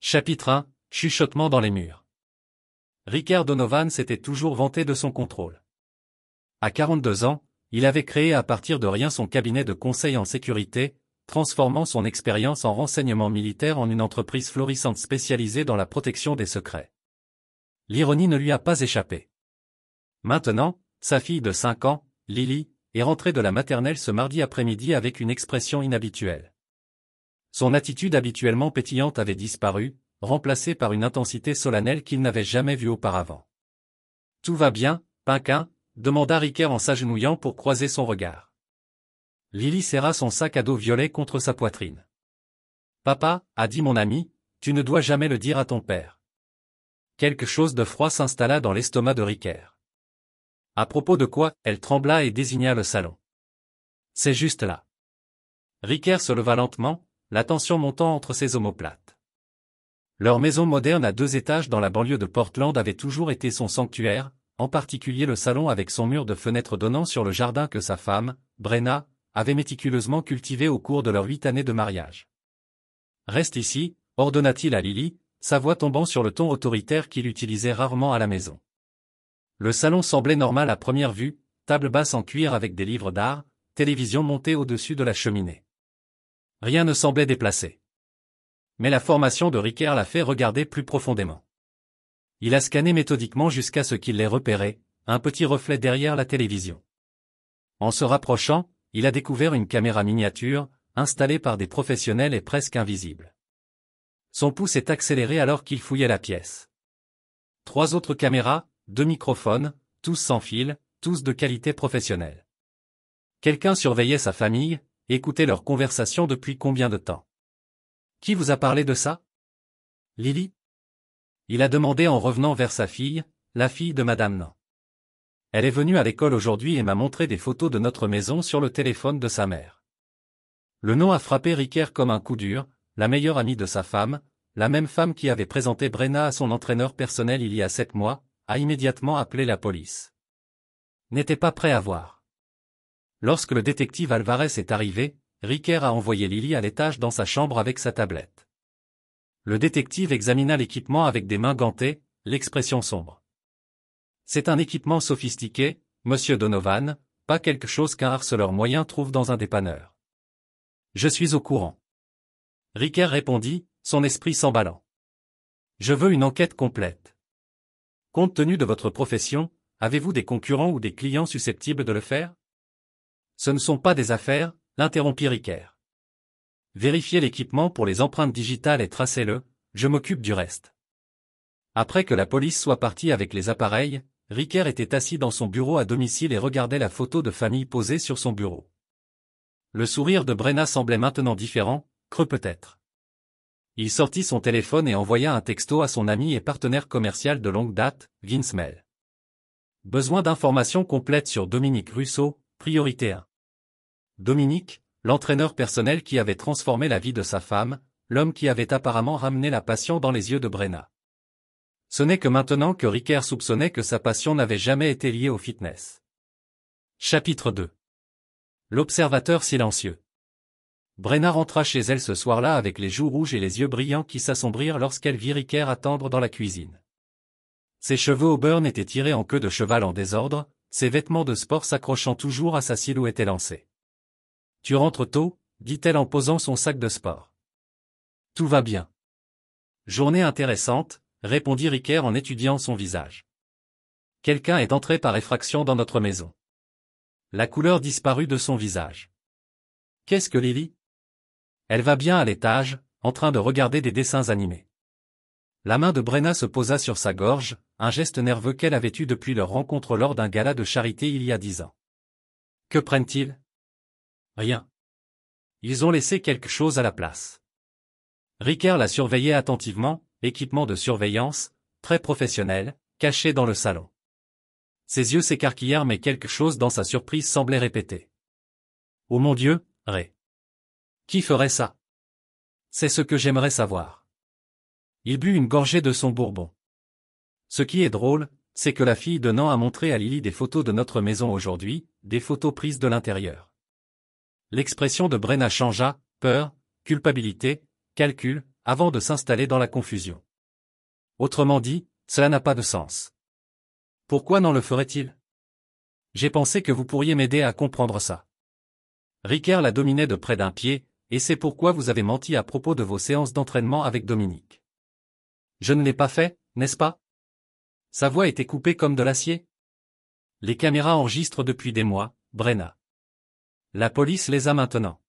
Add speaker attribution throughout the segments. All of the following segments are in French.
Speaker 1: Chapitre 1, chuchotement dans les murs. Ricker Donovan s'était toujours vanté de son contrôle. À 42 ans, il avait créé à partir de rien son cabinet de conseil en sécurité, transformant son expérience en renseignement militaire en une entreprise florissante spécialisée dans la protection des secrets. L'ironie ne lui a pas échappé. Maintenant, sa fille de 5 ans, Lily, est rentrée de la maternelle ce mardi après-midi avec une expression inhabituelle. Son attitude habituellement pétillante avait disparu, remplacée par une intensité solennelle qu'il n'avait jamais vue auparavant. « Tout va bien, Pinquin ?» demanda Ricker en s'agenouillant pour croiser son regard. Lily serra son sac à dos violet contre sa poitrine. « Papa, a dit mon ami, tu ne dois jamais le dire à ton père. » Quelque chose de froid s'installa dans l'estomac de Ricker. À propos de quoi, elle trembla et désigna le salon. « C'est juste là. » Ricker se leva lentement, la tension montant entre ses omoplates. Leur maison moderne à 2 étages dans la banlieue de Portland avait toujours été son sanctuaire, en particulier le salon avec son mur de fenêtres donnant sur le jardin que sa femme, Brenna, avait méticuleusement cultivé au cours de leurs 8 années de mariage. « Reste ici », ordonna-t-il à Lily, sa voix tombant sur le ton autoritaire qu'il utilisait rarement à la maison. Le salon semblait normal à première vue, table basse en cuir avec des livres d'art, télévision montée au-dessus de la cheminée. Rien ne semblait déplacé. Mais la formation de Ricker l'a fait regarder plus profondément. Il a scanné méthodiquement jusqu'à ce qu'il l'ait repéré, un petit reflet derrière la télévision. En se rapprochant, il a découvert une caméra miniature, installée par des professionnels et presque invisible. Son pouce est accéléré alors qu'il fouillait la pièce. 3 autres caméras, 2 microphones, tous sans fil, tous de qualité professionnelle. Quelqu'un surveillait sa famille, écoutait leur conversation depuis combien de temps? Qui vous a parlé de ça? Lily? Il a demandé en revenant vers sa fille, la fille de Madame Nan. Elle est venue à l'école aujourd'hui et m'a montré des photos de notre maison sur le téléphone de sa mère. Le nom a frappé Ricker comme un coup dur, la meilleure amie de sa femme, la même femme qui avait présenté Brenna à son entraîneur personnel il y a 7 mois, a immédiatement appelé la police. N'était pas prêt à voir. Lorsque le détective Alvarez est arrivé, Ricker a envoyé Lily à l'étage dans sa chambre avec sa tablette. Le détective examina l'équipement avec des mains gantées, l'expression sombre. C'est un équipement sophistiqué, monsieur Donovan, pas quelque chose qu'un harceleur moyen trouve dans un dépanneur. Je suis au courant. Ricker répondit, son esprit s'emballant. Je veux une enquête complète. Compte tenu de votre profession, avez-vous des concurrents ou des clients susceptibles de le faire? Ce ne sont pas des affaires, l'interrompit Ricker. Vérifiez l'équipement pour les empreintes digitales et tracez-le, je m'occupe du reste. Après que la police soit partie avec les appareils, Ricker était assis dans son bureau à domicile et regardait la photo de famille posée sur son bureau. Le sourire de Brenna semblait maintenant différent, creux peut-être. Il sortit son téléphone et envoya un texto à son ami et partenaire commercial de longue date, Vince Mell. Besoin d'informations complètes sur Dominique Russo, priorité 1. Dominique, l'entraîneur personnel qui avait transformé la vie de sa femme, l'homme qui avait apparemment ramené la passion dans les yeux de Brenna. Ce n'est que maintenant que Ricker soupçonnait que sa passion n'avait jamais été liée au fitness. Chapitre 2. L'observateur silencieux. Brenna rentra chez elle ce soir-là avec les joues rouges et les yeux brillants qui s'assombrirent lorsqu'elle vit Ricker attendre dans la cuisine. Ses cheveux au beurre étaient tirés en queue de cheval en désordre, ses vêtements de sport s'accrochant toujours à sa silhouette élancée. « Tu rentres tôt ?» dit-elle en posant son sac de sport. « Tout va bien. »« Journée intéressante », répondit Ricker en étudiant son visage. « Quelqu'un est entré par effraction dans notre maison. » La couleur disparut de son visage. « Qu'est-ce que Lily ?» Elle va bien à l'étage, en train de regarder des dessins animés. La main de Brenna se posa sur sa gorge, un geste nerveux qu'elle avait eu depuis leur rencontre lors d'un gala de charité il y a 10 ans. Que prennent-ils? Rien. Ils ont laissé quelque chose à la place. Ricker la surveillait attentivement, équipement de surveillance, très professionnel, caché dans le salon. Ses yeux s'écarquillèrent mais quelque chose dans sa surprise semblait répéter. Oh mon Dieu, Ray. Qui ferait ça? C'est ce que j'aimerais savoir. Il but une gorgée de son bourbon. Ce qui est drôle, c'est que la fille de Nan a montré à Lily des photos de notre maison aujourd'hui, des photos prises de l'intérieur. L'expression de Brenna changea, peur, culpabilité, calcul, avant de s'installer dans la confusion. Autrement dit, cela n'a pas de sens. Pourquoi n'en le ferait-il? J'ai pensé que vous pourriez m'aider à comprendre ça. Ricker la dominait de près d'un pied, et c'est pourquoi vous avez menti à propos de vos séances d'entraînement avec Dominique. Je ne l'ai pas fait, n'est-ce pas? Sa voix était coupée comme de l'acier. Les caméras enregistrent depuis des mois, Brenna. La police les a maintenant.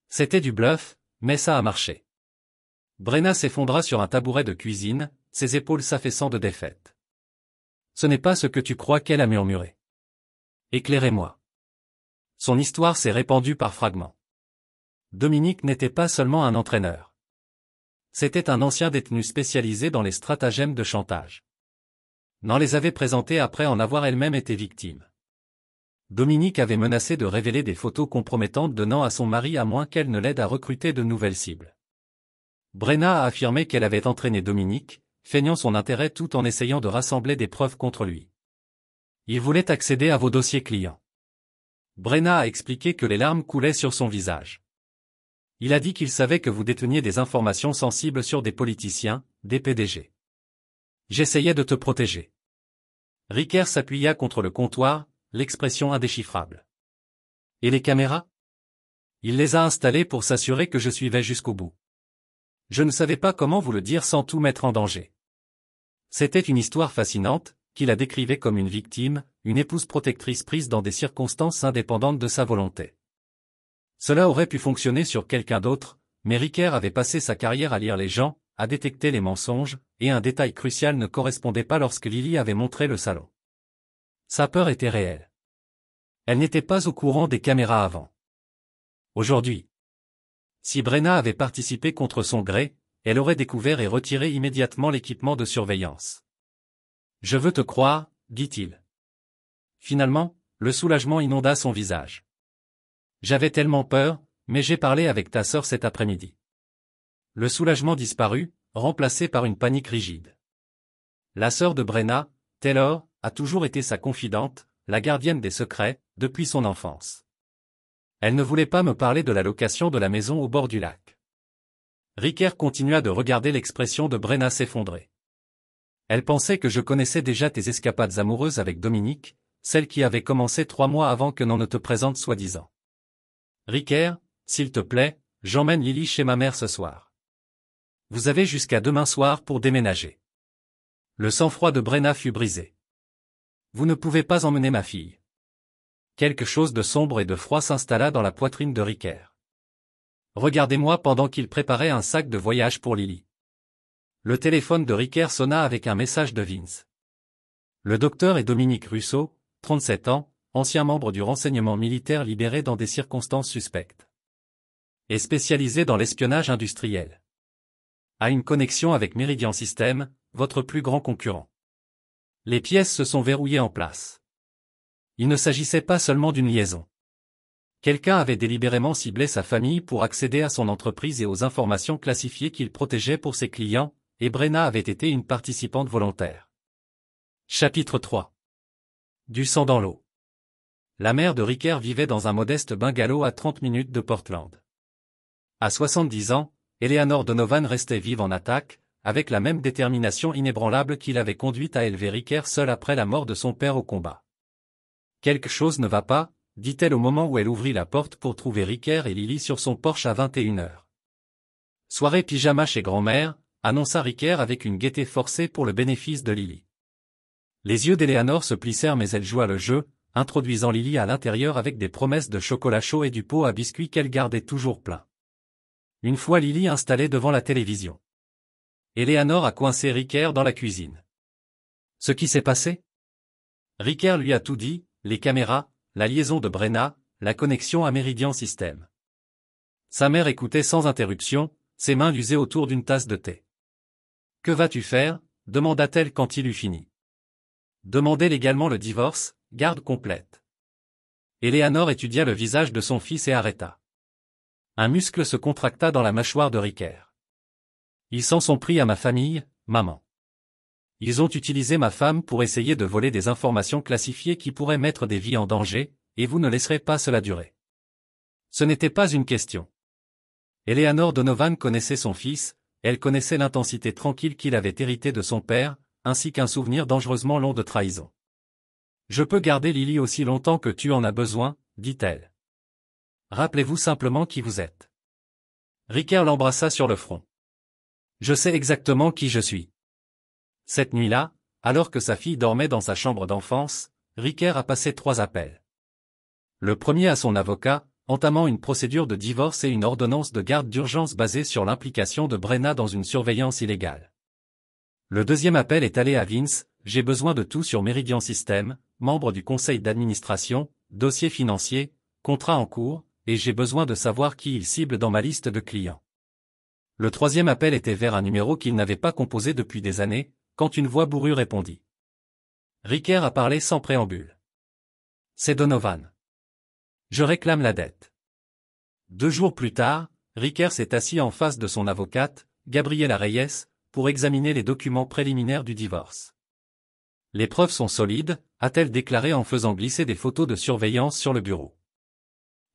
Speaker 1: C'était du bluff, mais ça a marché. Brenna s'effondra sur un tabouret de cuisine, ses épaules s'affaissant de défaite. Ce n'est pas ce que tu crois qu'elle a murmuré. Éclairez-moi. Son histoire s'est répandue par fragments. Dominique n'était pas seulement un entraîneur. C'était un ancien détenu spécialisé dans les stratagèmes de chantage. N'en les avait présentés après en avoir elle-même été victime. Dominique avait menacé de révéler des photos compromettantes donnant à son mari à moins qu'elle ne l'aide à recruter de nouvelles cibles. Brenna a affirmé qu'elle avait entraîné Dominique, feignant son intérêt tout en essayant de rassembler des preuves contre lui. Il voulait accéder à vos dossiers clients. Brenna a expliqué que les larmes coulaient sur son visage. Il a dit qu'il savait que vous déteniez des informations sensibles sur des politiciens, des PDG. J'essayais de te protéger. Ricker s'appuya contre le comptoir, l'expression indéchiffrable. Et les caméras? Il les a installées pour s'assurer que je suivais jusqu'au bout. Je ne savais pas comment vous le dire sans tout mettre en danger. C'était une histoire fascinante, qui la décrivait comme une victime, une épouse protectrice prise dans des circonstances indépendantes de sa volonté. Cela aurait pu fonctionner sur quelqu'un d'autre, mais Ricker avait passé sa carrière à lire les gens, à détecter les mensonges, et un détail crucial ne correspondait pas lorsque Lily avait montré le salon. Sa peur était réelle. Elle n'était pas au courant des caméras avant. Aujourd'hui, si Brenna avait participé contre son gré, elle aurait découvert et retiré immédiatement l'équipement de surveillance. « Je veux te croire, dit-il. Finalement, le soulagement inonda son visage. J'avais tellement peur, mais j'ai parlé avec ta sœur cet après-midi. Le soulagement disparut, remplacé par une panique rigide. La sœur de Brenna, Taylor, a toujours été sa confidente, la gardienne des secrets, depuis son enfance. Elle ne voulait pas me parler de la location de la maison au bord du lac. Ricker continua de regarder l'expression de Brenna s'effondrer. Elle pensait que je connaissais déjà tes escapades amoureuses avec Dominique, celles qui avaient commencé 3 mois avant que l'on ne te présente soi-disant. Ricker, s'il te plaît, j'emmène Lily chez ma mère ce soir. Vous avez jusqu'à demain soir pour déménager. Le sang-froid de Brenna fut brisé. Vous ne pouvez pas emmener ma fille. Quelque chose de sombre et de froid s'installa dans la poitrine de Ricker. Regardez-moi pendant qu'il préparait un sac de voyage pour Lily. Le téléphone de Ricker sonna avec un message de Vince. Le docteur est Dominique Russo, 37 ans, ancien membre du renseignement militaire libéré dans des circonstances suspectes. Et spécialisé dans l'espionnage industriel. A une connexion avec Meridian Systems, votre plus grand concurrent. Les pièces se sont verrouillées en place. Il ne s'agissait pas seulement d'une liaison. Quelqu'un avait délibérément ciblé sa famille pour accéder à son entreprise et aux informations classifiées qu'il protégeait pour ses clients, et Brenna avait été une participante volontaire. Chapitre 3. Du sang dans l'eau. La mère de Ricker vivait dans un modeste bungalow à 30 minutes de Portland. À 70 ans, Eleanor Donovan restait vive en attaque, avec la même détermination inébranlable qui l'avait conduite à élever Ricker seule après la mort de son père au combat. Quelque chose ne va pas, dit-elle au moment où elle ouvrit la porte pour trouver Ricker et Lily sur son porche à 21h. Soirée pyjama chez grand-mère, annonça Ricker avec une gaieté forcée pour le bénéfice de Lily. Les yeux d'Eleanor se plissèrent mais elle joua le jeu, introduisant Lily à l'intérieur avec des promesses de chocolat chaud et du pot à biscuits qu'elle gardait toujours plein. Une fois Lily installée devant la télévision, Eleanor a coincé Ricker dans la cuisine. Ce qui s'est passé? Ricker lui a tout dit, les caméras, la liaison de Brenna, la connexion à Meridian Systems. Sa mère écoutait sans interruption, ses mains l'usaient autour d'une tasse de thé. Que vas-tu faire? Demanda-t-elle quand il eut fini. Demander légalement le divorce, garde complète. Eleanor étudia le visage de son fils et arrêta. Un muscle se contracta dans la mâchoire de Ricker. Ils s'en sont pris à ma famille, maman. Ils ont utilisé ma femme pour essayer de voler des informations classifiées qui pourraient mettre des vies en danger, et vous ne laisserez pas cela durer. Ce n'était pas une question. Eleanor Donovan connaissait son fils, elle connaissait l'intensité tranquille qu'il avait héritée de son père, ainsi qu'un souvenir dangereusement long de trahison. « Je peux garder Lily aussi longtemps que tu en as besoin, dit-elle. Rappelez-vous simplement qui vous êtes. » Ricker l'embrassa sur le front. « Je sais exactement qui je suis. » Cette nuit-là, alors que sa fille dormait dans sa chambre d'enfance, Ricker a passé 3 appels. Le premier à son avocat, entamant une procédure de divorce et une ordonnance de garde d'urgence basée sur l'implication de Brenna dans une surveillance illégale. Le deuxième appel est allé à Vince, j'ai besoin de tout sur Meridian System, membre du conseil d'administration, dossier financier, contrat en cours, et j'ai besoin de savoir qui il cible dans ma liste de clients. Le troisième appel était vers un numéro qu'il n'avait pas composé depuis des années, quand une voix bourrue répondit. Ricker a parlé sans préambule. C'est Donovan. Je réclame la dette. 2 jours plus tard, Ricker s'est assis en face de son avocate, Gabriela Reyes, pour examiner les documents préliminaires du divorce. Les preuves sont solides, a-t-elle déclaré en faisant glisser des photos de surveillance sur le bureau.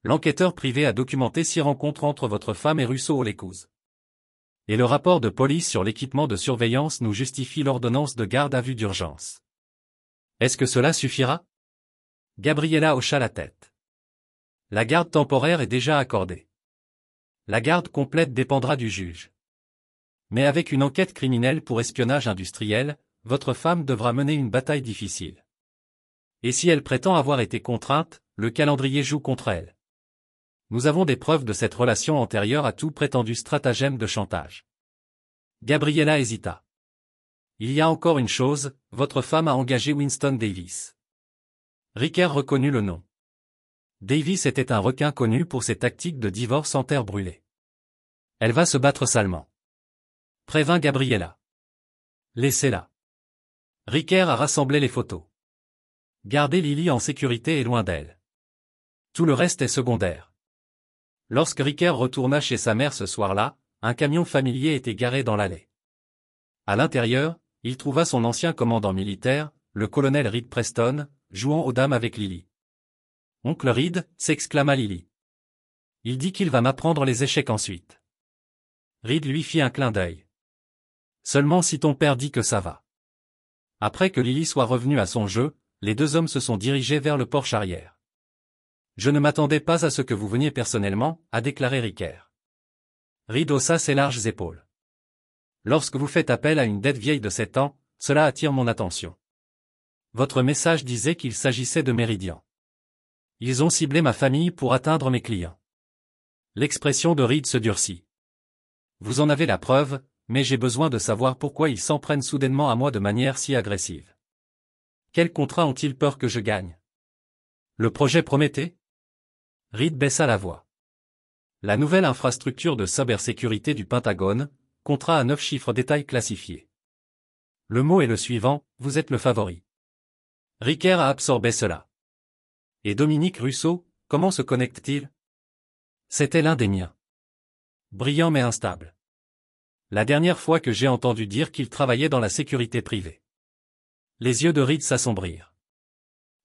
Speaker 1: L'enquêteur privé a documenté 6 rencontres entre votre femme et Russo Olekouz. Et le rapport de police sur l'équipement de surveillance nous justifie l'ordonnance de garde à vue d'urgence. Est-ce que cela suffira? Gabriela hocha la tête. La garde temporaire est déjà accordée. La garde complète dépendra du juge. Mais avec une enquête criminelle pour espionnage industriel, votre femme devra mener une bataille difficile. Et si elle prétend avoir été contrainte, le calendrier joue contre elle. Nous avons des preuves de cette relation antérieure à tout prétendu stratagème de chantage. Gabriela hésita. Il y a encore une chose, votre femme a engagé Winston Davis. Ricker reconnut le nom. Davis était un requin connu pour ses tactiques de divorce en terre brûlée. Elle va se battre salement. Prévint Gabriela. Laissez-la. Ricker a rassemblé les photos. Gardez Lily en sécurité et loin d'elle. Tout le reste est secondaire. Lorsque Ricker retourna chez sa mère ce soir-là, un camion familier était garé dans l'allée. À l'intérieur, il trouva son ancien commandant militaire, le colonel Reed Preston, jouant aux dames avec Lily. « Oncle Reed » s'exclama Lily. « Il dit qu'il va m'apprendre les échecs ensuite. » Reed lui fit un clin d'œil. « Seulement si ton père dit que ça va. » Après que Lily soit revenue à son jeu, les 2 hommes se sont dirigés vers le porche arrière. « Je ne m'attendais pas à ce que vous veniez personnellement, » a déclaré Ricker. Reed haussa ses larges épaules. « Lorsque vous faites appel à une dette vieille de 7 ans, cela attire mon attention. Votre message disait qu'il s'agissait de Meridian. Ils ont ciblé ma famille pour atteindre mes clients. » L'expression de Reed se durcit. « Vous en avez la preuve, mais j'ai besoin de savoir pourquoi ils s'en prennent soudainement à moi de manière si agressive. Quel contrat ont-ils peur que je gagne? Le projet Prométhée? » Reed baissa la voix. La nouvelle infrastructure de cybersécurité du Pentagone, contrat à 9 chiffres détails classifiés. Le mot est le suivant, vous êtes le favori. Ricker a absorbé cela. Et Dominique Russo, comment se connecte-t-il? C'était l'un des miens. Brillant mais instable. La dernière fois que j'ai entendu dire qu'il travaillait dans la sécurité privée. Les yeux de Reed s'assombrirent.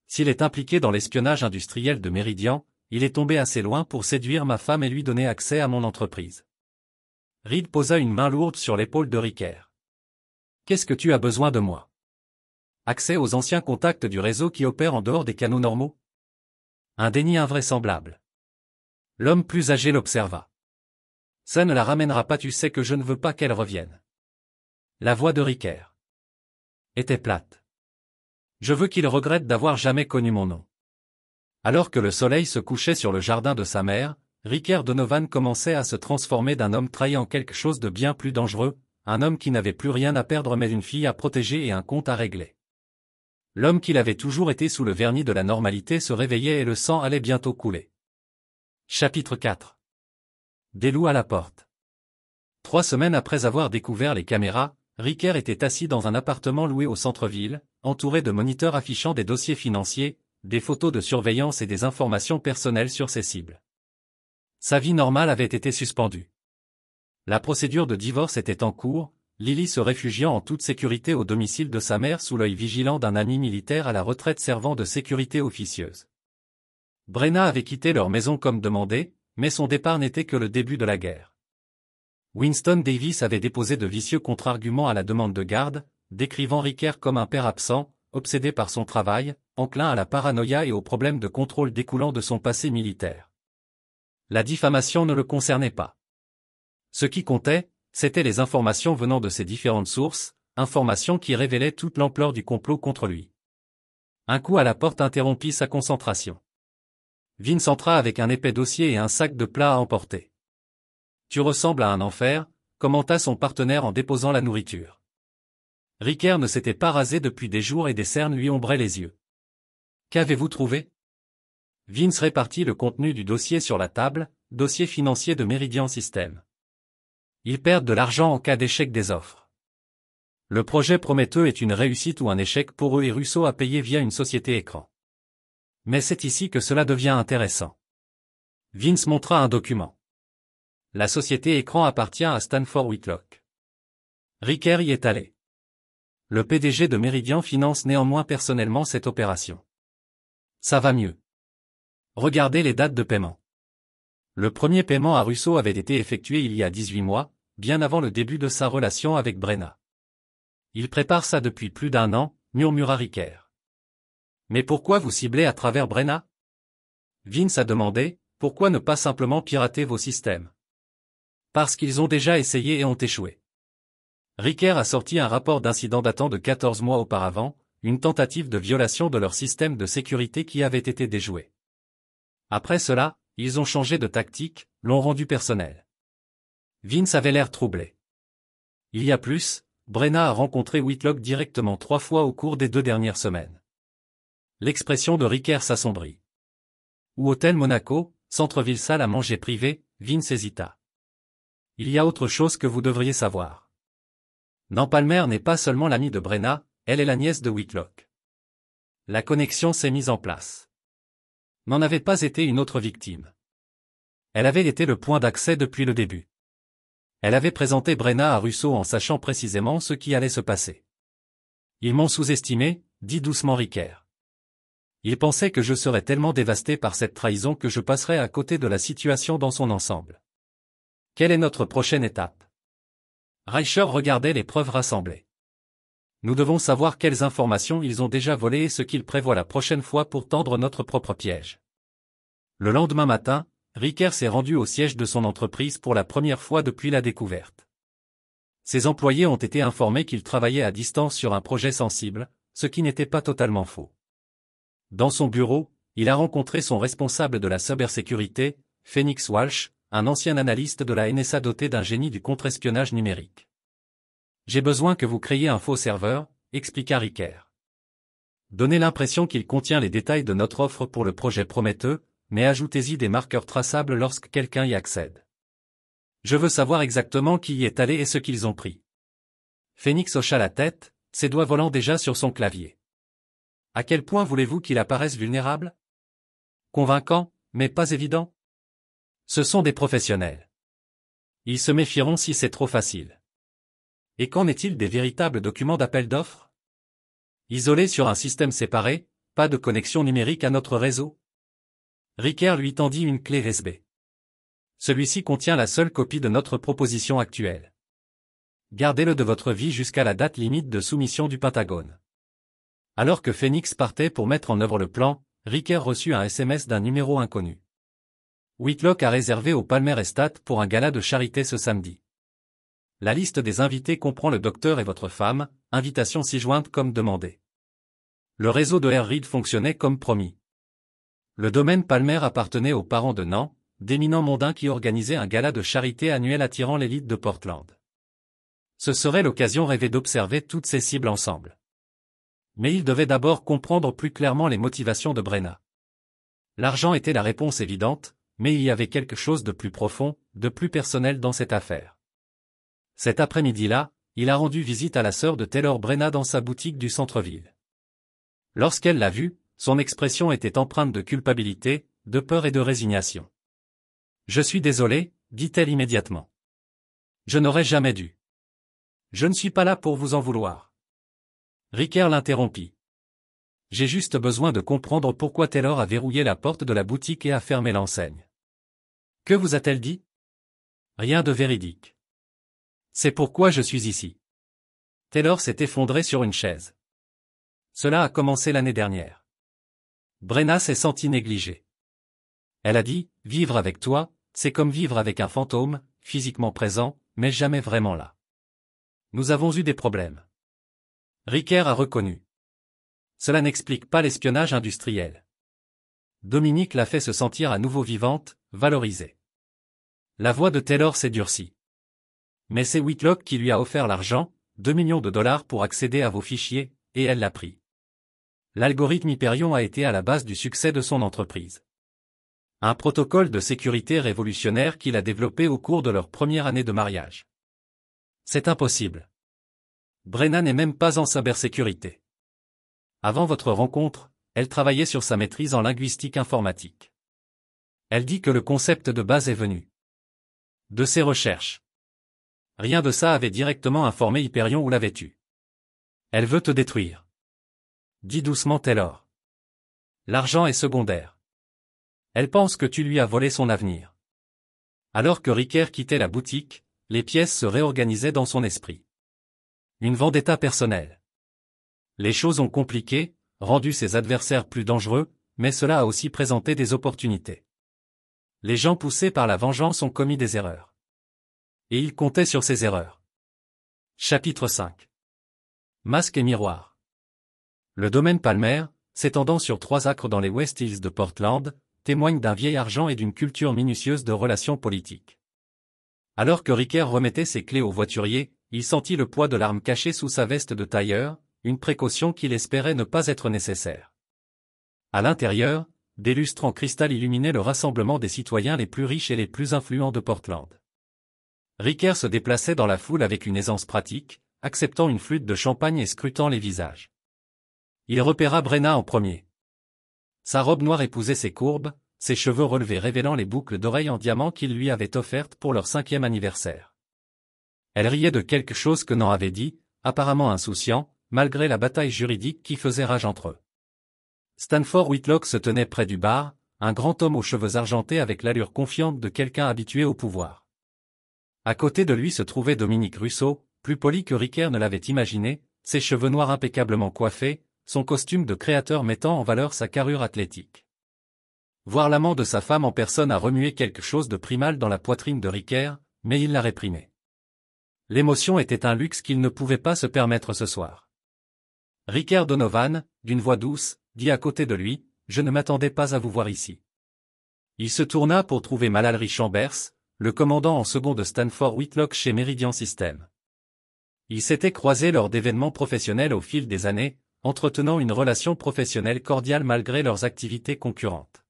Speaker 1: S'il est impliqué dans l'espionnage industriel de Meridian, il est tombé assez loin pour séduire ma femme et lui donner accès à mon entreprise. Reed posa une main lourde sur l'épaule de Ricker. Qu'est-ce que tu as besoin de moi? Accès aux anciens contacts du réseau qui opèrent en dehors des canaux normaux? Un déni invraisemblable. L'homme plus âgé l'observa. Ça ne la ramènera pas, tu sais que je ne veux pas qu'elle revienne. La voix de Ricker était plate. Je veux qu'il regrette d'avoir jamais connu mon nom. Alors que le soleil se couchait sur le jardin de sa mère, Ricker Donovan commençait à se transformer d'un homme trahi en quelque chose de bien plus dangereux, un homme qui n'avait plus rien à perdre mais une fille à protéger et un compte à régler. L'homme qu'il avait toujours été sous le vernis de la normalité se réveillait et le sang allait bientôt couler. Chapitre 4. Des loups à la porte. 3 semaines après avoir découvert les caméras, Ricker était assis dans un appartement loué au centre-ville, entouré de moniteurs affichant des dossiers financiers, des photos de surveillance et des informations personnelles sur ses cibles. Sa vie normale avait été suspendue. La procédure de divorce était en cours, Lily se réfugiant en toute sécurité au domicile de sa mère sous l'œil vigilant d'un ami militaire à la retraite servant de sécurité officieuse. Brenna avait quitté leur maison comme demandé, mais son départ n'était que le début de la guerre. Winston Davis avait déposé de vicieux contre-arguments à la demande de garde, décrivant Ricker comme un père absent, obsédé par son travail, enclin à la paranoïa et aux problèmes de contrôle découlant de son passé militaire. La diffamation ne le concernait pas. Ce qui comptait, c'étaient les informations venant de ces différentes sources, informations qui révélaient toute l'ampleur du complot contre lui. Un coup à la porte interrompit sa concentration. Vince entra avec un épais dossier et un sac de plats à emporter. « Tu ressembles à un enfer », commenta son partenaire en déposant la nourriture. Ricker ne s'était pas rasé depuis des jours et des cernes lui ombraient les yeux. « Qu'avez-vous trouvé ?» Vince répartit le contenu du dossier sur la table, dossier financier de Meridian System. Ils perdent de l'argent en cas d'échec des offres. Le projet prometteur est une réussite ou un échec pour eux et Russo a payé via une société écran. Mais c'est ici que cela devient intéressant. Vince montra un document. La société écran appartient à Stanford Whitlock. Ricker y est allé. Le PDG de Meridian finance néanmoins personnellement cette opération. Ça va mieux. Regardez les dates de paiement. Le premier paiement à Russo avait été effectué il y a 18 mois, bien avant le début de sa relation avec Brenna. Il prépare ça depuis plus d'1 an, murmura Ricker. Mais pourquoi vous ciblez à travers Brenna? Vince a demandé, pourquoi ne pas simplement pirater vos systèmes? Parce qu'ils ont déjà essayé et ont échoué. Ricker a sorti un rapport d'incident datant de 14 mois auparavant, une tentative de violation de leur système de sécurité qui avait été déjouée. Après cela, ils ont changé de tactique, l'ont rendu personnel. Vince avait l'air troublé. Il y a plus, Brenna a rencontré Whitlock directement 3 fois au cours des 2 dernières semaines. L'expression de Ricker s'assombrit. Ou Hôtel Monaco, centre-ville salle à manger privé, Vince hésita. Il y a autre chose que vous devriez savoir. Nan Palmer n'est pas seulement l'amie de Brenna, elle est la nièce de Whitlock. La connexion s'est mise en place. N'en avait pas été une autre victime. Elle avait été le point d'accès depuis le début. Elle avait présenté Brenna à Russo en sachant précisément ce qui allait se passer. Ils m'ont sous-estimé, dit doucement Ricker. Ils pensaient que je serais tellement dévasté par cette trahison que je passerais à côté de la situation dans son ensemble. Quelle est notre prochaine étape? Reicher regardait les preuves rassemblées. Nous devons savoir quelles informations ils ont déjà volées et ce qu'ils prévoient la prochaine fois pour tendre notre propre piège. Le lendemain matin, Ricker s'est rendu au siège de son entreprise pour la première fois depuis la découverte. Ses employés ont été informés qu'ils travaillaient à distance sur un projet sensible, ce qui n'était pas totalement faux. Dans son bureau, il a rencontré son responsable de la cybersécurité, Phoenix Walsh, un ancien analyste de la NSA doté d'un génie du contre-espionnage numérique. J'ai besoin que vous créiez un faux serveur, expliqua Ricker. Donnez l'impression qu'il contient les détails de notre offre pour le projet prometteur, mais ajoutez-y des marqueurs traçables lorsque quelqu'un y accède. Je veux savoir exactement qui y est allé et ce qu'ils ont pris. Phoenix hocha la tête, ses doigts volant déjà sur son clavier. À quel point voulez-vous qu'il apparaisse vulnérable? Convaincant, mais pas évident? Ce sont des professionnels. Ils se méfieront si c'est trop facile. Et qu'en est-il des véritables documents d'appel d'offres? Isolés sur un système séparé, pas de connexion numérique à notre réseau? Ricker lui tendit une clé USB. Celui-ci contient la seule copie de notre proposition actuelle. Gardez-le de votre vie jusqu'à la date limite de soumission du Pentagone. Alors que Phoenix partait pour mettre en œuvre le plan, Ricker reçut un SMS d'un numéro inconnu. Whitlock a réservé au Palmer Estate pour un gala de charité ce samedi. La liste des invités comprend le docteur et votre femme, invitation ci-jointe comme demandé. Le réseau de Air Reed fonctionnait comme promis. Le domaine Palmer appartenait aux parents de Nan, d'éminents mondains qui organisaient un gala de charité annuel attirant l'élite de Portland. Ce serait l'occasion rêvée d'observer toutes ces cibles ensemble. Mais il devait d'abord comprendre plus clairement les motivations de Brenna. L'argent était la réponse évidente, mais il y avait quelque chose de plus profond, de plus personnel dans cette affaire. Cet après-midi-là, il a rendu visite à la sœur de Taylor Brenna dans sa boutique du centre-ville. Lorsqu'elle l'a vu, son expression était empreinte de culpabilité, de peur et de résignation. « Je suis désolé, dit-elle immédiatement. Je n'aurais jamais dû. Je ne suis pas là pour vous en vouloir. Ricker l'interrompit. J'ai juste besoin de comprendre pourquoi Taylor a verrouillé la porte de la boutique et a fermé l'enseigne. Que vous a-t-elle dit? Rien de véridique. C'est pourquoi je suis ici. Taylor s'est effondré sur une chaise. Cela a commencé l'année dernière. Brenna s'est sentie négligée. Elle a dit, vivre avec toi, c'est comme vivre avec un fantôme, physiquement présent, mais jamais vraiment là. Nous avons eu des problèmes. Ricker a reconnu. Cela n'explique pas l'espionnage industriel. Dominique l'a fait se sentir à nouveau vivante, valorisée. La voix de Taylor s'est durcie. Mais c'est Whitlock qui lui a offert l'argent, 2 millions de dollars pour accéder à vos fichiers, et elle l'a pris. L'algorithme Hyperion a été à la base du succès de son entreprise. Un protocole de sécurité révolutionnaire qu'il a développé au cours de leur première année de mariage. C'est impossible. Brenna n'est même pas en cybersécurité. Avant votre rencontre, elle travaillait sur sa maîtrise en linguistique informatique. Elle dit que le concept de base est venu de ses recherches. Rien de ça avait directement informé Hyperion ou l'avait tu. Elle veut te détruire. Dis doucement Taylor. L'argent est secondaire. Elle pense que tu lui as volé son avenir. Alors que Ricker quittait la boutique, les pièces se réorganisaient dans son esprit. Une vendetta personnelle. Les choses ont compliqué, rendu ses adversaires plus dangereux, mais cela a aussi présenté des opportunités. Les gens poussés par la vengeance ont commis des erreurs. Et ils comptaient sur ces erreurs. Chapitre 5. Masque et miroir. Le domaine Palmer, s'étendant sur 3 acres dans les West Hills de Portland, témoigne d'un vieil argent et d'une culture minutieuse de relations politiques. Alors que Ricker remettait ses clés au voiturier, il sentit le poids de l'arme cachée sous sa veste de tailleur, une précaution qu'il espérait ne pas être nécessaire. À l'intérieur, des lustres en cristal illuminaient le rassemblement des citoyens les plus riches et les plus influents de Portland. Ricker se déplaçait dans la foule avec une aisance pratique, acceptant une flûte de champagne et scrutant les visages. Il repéra Brenna en premier. Sa robe noire épousait ses courbes, ses cheveux relevés révélant les boucles d'oreilles en diamant qu'il lui avait offertes pour leur 5e anniversaire. Elle riait de quelque chose que Nan avait dit, apparemment insouciant, malgré la bataille juridique qui faisait rage entre eux. Stanford Whitlock se tenait près du bar, un grand homme aux cheveux argentés avec l'allure confiante de quelqu'un habitué au pouvoir. À côté de lui se trouvait Dominique Russo, plus poli que Ricker ne l'avait imaginé, ses cheveux noirs impeccablement coiffés, son costume de créateur mettant en valeur sa carrure athlétique. Voir l'amant de sa femme en personne a remué quelque chose de primal dans la poitrine de Ricker, mais il l'a réprimé. L'émotion était un luxe qu'il ne pouvait pas se permettre ce soir. Ricker Donovan, d'une voix douce, dit à côté de lui, « Je ne m'attendais pas à vous voir ici. » Il se tourna pour trouver Mallory Chambers, le commandant en second de Stanford Whitlock chez Meridian Systems. Ils s'étaient croisés lors d'événements professionnels au fil des années, entretenant une relation professionnelle cordiale malgré leurs activités concurrentes.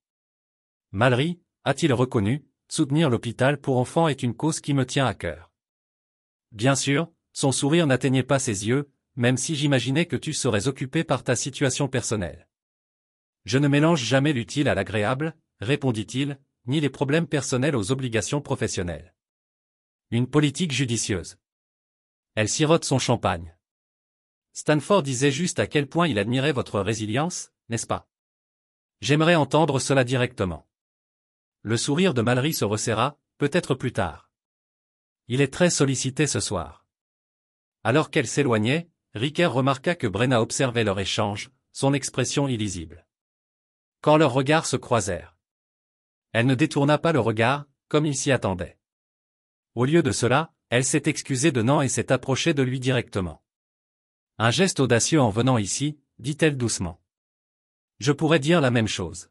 Speaker 1: Mallory, a-t-il reconnu, soutenir l'hôpital pour enfants est une cause qui me tient à cœur. Bien sûr, son sourire n'atteignait pas ses yeux, même si j'imaginais que tu serais occupé par ta situation personnelle. Je ne mélange jamais l'utile à l'agréable, répondit-il, ni les problèmes personnels aux obligations professionnelles. Une politique judicieuse. Elle sirote son champagne. Stanford disait juste à quel point il admirait votre résilience, n'est-ce pas? J'aimerais entendre cela directement. Le sourire de Mallory se resserra, peut-être plus tard. Il est très sollicité ce soir. Alors qu'elle s'éloignait, Ricker remarqua que Brenna observait leur échange, son expression illisible. Quand leurs regards se croisèrent. Elle ne détourna pas le regard, comme il s'y attendait. Au lieu de cela, elle s'est excusée de Nan et s'est approchée de lui directement. Un geste audacieux en venant ici, dit-elle doucement. Je pourrais dire la même chose.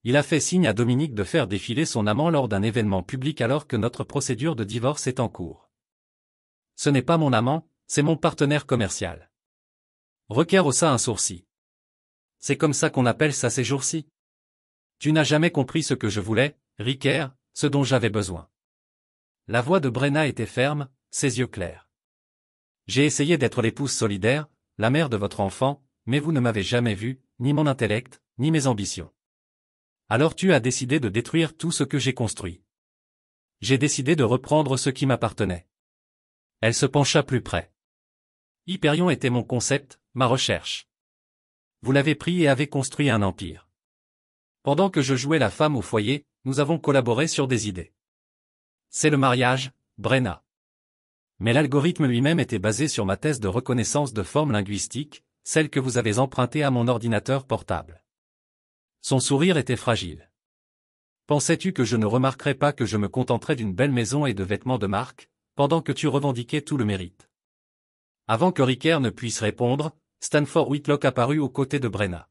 Speaker 1: Il a fait signe à Dominique de faire défiler son amant lors d'un événement public alors que notre procédure de divorce est en cours. Ce n'est pas mon amant, c'est mon partenaire commercial. Ricker haussa un sourcil. C'est comme ça qu'on appelle ça ces jours-ci. Tu n'as jamais compris ce que je voulais, Ricker, ce dont j'avais besoin. La voix de Brenna était ferme, ses yeux clairs. J'ai essayé d'être l'épouse solidaire, la mère de votre enfant, mais vous ne m'avez jamais vu, ni mon intellect, ni mes ambitions. Alors tu as décidé de détruire tout ce que j'ai construit. J'ai décidé de reprendre ce qui m'appartenait. Elle se pencha plus près. Hyperion était mon concept, ma recherche. Vous l'avez pris et avez construit un empire. Pendant que je jouais la femme au foyer, nous avons collaboré sur des idées. C'est le mariage, Brenna. Mais l'algorithme lui-même était basé sur ma thèse de reconnaissance de formes linguistiques, celle que vous avez empruntée à mon ordinateur portable. Son sourire était fragile. Pensais-tu que je ne remarquerais pas que je me contenterais d'une belle maison et de vêtements de marque, pendant que tu revendiquais tout le mérite? Avant que Ricker ne puisse répondre, Stanford Whitlock apparut aux côtés de Brenna.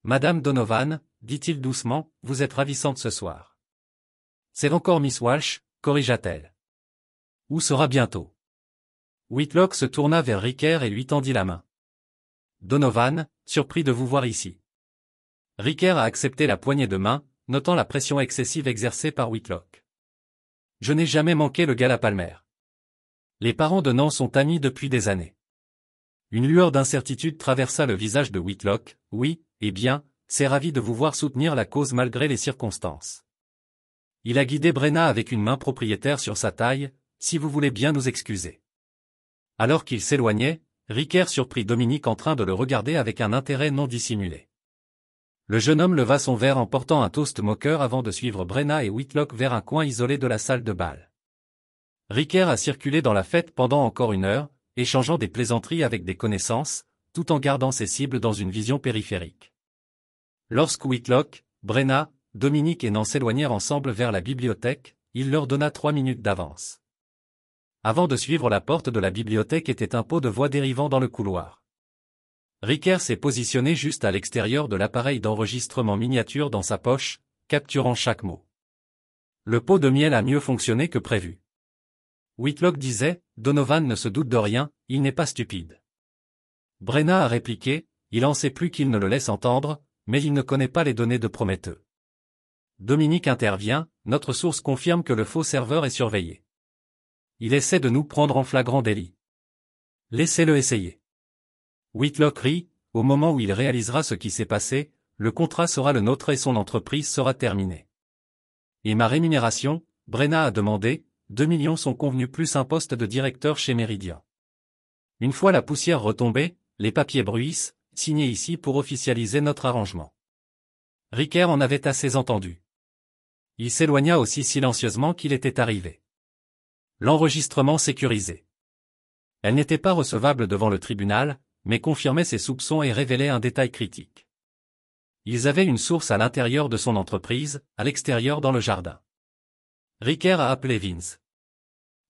Speaker 1: Madame Donovan, dit-il doucement, vous êtes ravissante ce soir. C'est encore Miss Walsh, corrigea-t-elle. Où sera bientôt? Whitlock se tourna vers Ricker et lui tendit la main. Donovan, surpris de vous voir ici. Ricker a accepté la poignée de main, notant la pression excessive exercée par Whitlock. Je n'ai jamais manqué le gala Palmer. Les parents de Nan sont amis depuis des années. Une lueur d'incertitude traversa le visage de Whitlock. Oui, eh bien, c'est ravi de vous voir soutenir la cause malgré les circonstances. Il a guidé Brenna avec une main propriétaire sur sa taille, si vous voulez bien nous excuser. Alors qu'il s'éloignait, Ricker surprit Dominique en train de le regarder avec un intérêt non dissimulé. Le jeune homme leva son verre en portant un toast moqueur avant de suivre Brenna et Whitlock vers un coin isolé de la salle de bal. Ricker a circulé dans la fête pendant encore 1 heure, échangeant des plaisanteries avec des connaissances, tout en gardant ses cibles dans une vision périphérique. Lorsque Whitlock, Brenna, Dominique et Nan s'éloignèrent ensemble vers la bibliothèque, il leur donna 3 minutes d'avance. Avant de suivre la porte de la bibliothèque était un pot de voix dérivant dans le couloir. Ricker s'est positionné juste à l'extérieur de l'appareil d'enregistrement miniature dans sa poche, capturant chaque mot. Le pot de miel a mieux fonctionné que prévu. Whitlock disait, Donovan ne se doute de rien, il n'est pas stupide. Brenna a répliqué, il en sait plus qu'il ne le laisse entendre, mais il ne connaît pas les données de Prométhée. Dominique intervient, notre source confirme que le faux serveur est surveillé. Il essaie de nous prendre en flagrant délit. Laissez-le essayer. Whitlock rit, au moment où il réalisera ce qui s'est passé, le contrat sera le nôtre et son entreprise sera terminée. Et ma rémunération, Brenna a demandé, 2 millions sont convenus plus un poste de directeur chez Meridian. Une fois la poussière retombée, les papiers bruissent, signés ici pour officialiser notre arrangement. Ricker en avait assez entendu. Il s'éloigna aussi silencieusement qu'il était arrivé. L'enregistrement sécurisé. Elle n'était pas recevable devant le tribunal, mais confirmait ses soupçons et révélait un détail critique. Ils avaient une source à l'intérieur de son entreprise, à l'extérieur dans le jardin. Ricker a appelé Vince.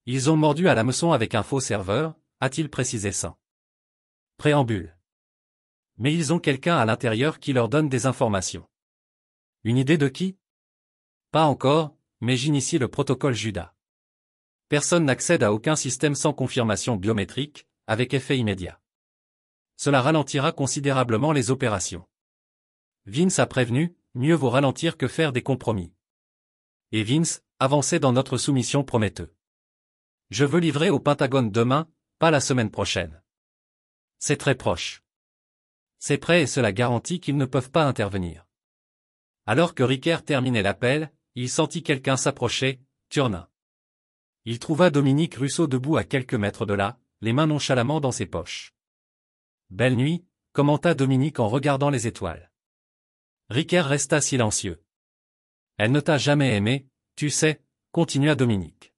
Speaker 1: Ils ont mordu à l'hameçon avec un faux serveur, a-t-il précisé sans préambule. Mais ils ont quelqu'un à l'intérieur qui leur donne des informations. Une idée de qui? Pas encore, mais j'initie le protocole Judas. Personne n'accède à aucun système sans confirmation biométrique, avec effet immédiat. Cela ralentira considérablement les opérations. Vince a prévenu, mieux vaut ralentir que faire des compromis. Et Vince, avancez dans notre soumission Prométhée. Je veux livrer au Pentagone demain, pas la semaine prochaine. C'est très proche. C'est prêt et cela garantit qu'ils ne peuvent pas intervenir. Alors que Ricker terminait l'appel, il sentit quelqu'un s'approcher, Turnin. Il trouva Dominique Russo debout à quelques mètres de là, les mains nonchalamment dans ses poches. Belle nuit, commenta Dominique en regardant les étoiles. Ricker resta silencieux. Elle ne t'a jamais aimé, tu sais, continua Dominique.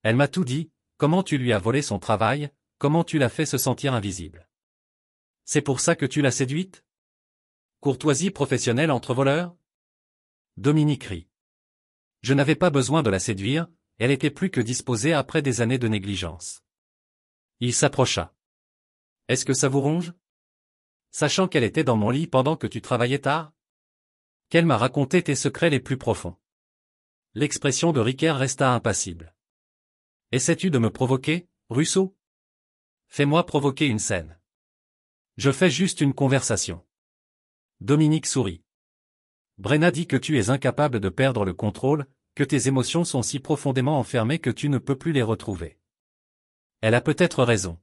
Speaker 1: Elle m'a tout dit, comment tu lui as volé son travail, comment tu l'as fait se sentir invisible. C'est pour ça que tu l'as séduite? Courtoisie professionnelle entre voleurs? Dominique rit. Je n'avais pas besoin de la séduire, elle était plus que disposée après des années de négligence. Il s'approcha. Est-ce que ça vous ronge? Sachant qu'elle était dans mon lit pendant que tu travaillais tard? Qu'elle m'a raconté tes secrets les plus profonds. L'expression de Ricker resta impassible. Essaies-tu de me provoquer, Russo? Fais-moi provoquer une scène. Je fais juste une conversation. Dominique sourit. Brenna dit que tu es incapable de perdre le contrôle, que tes émotions sont si profondément enfermées que tu ne peux plus les retrouver. Elle a peut-être raison.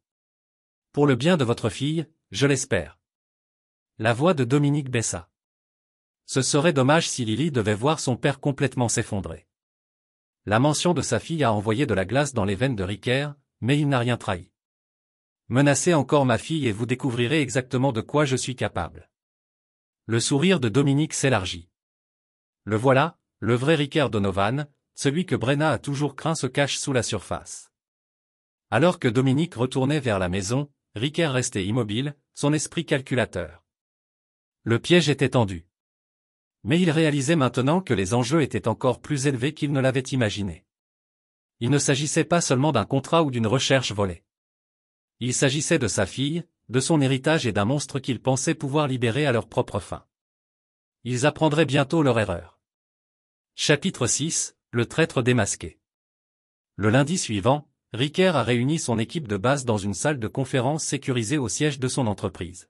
Speaker 1: Pour le bien de votre fille, je l'espère. La voix de Dominique baissa. Ce serait dommage si Lily devait voir son père complètement s'effondrer. La mention de sa fille a envoyé de la glace dans les veines de Ricker, mais il n'a rien trahi. Menacez encore ma fille et vous découvrirez exactement de quoi je suis capable. Le sourire de Dominique s'élargit. Le voilà, le vrai Ricker Donovan, celui que Brenna a toujours craint se cache sous la surface. Alors que Dominique retournait vers la maison, Ricker restait immobile, son esprit calculateur. Le piège était tendu. Mais il réalisait maintenant que les enjeux étaient encore plus élevés qu'il ne l'avait imaginé. Il ne s'agissait pas seulement d'un contrat ou d'une recherche volée. Il s'agissait de sa fille, de son héritage et d'un monstre qu'il pensait pouvoir libérer à leur propre fin. Ils apprendraient bientôt leur erreur. Chapitre 6, le traître démasqué. Le lundi suivant, Ricker a réuni son équipe de base dans une salle de conférence sécurisée au siège de son entreprise.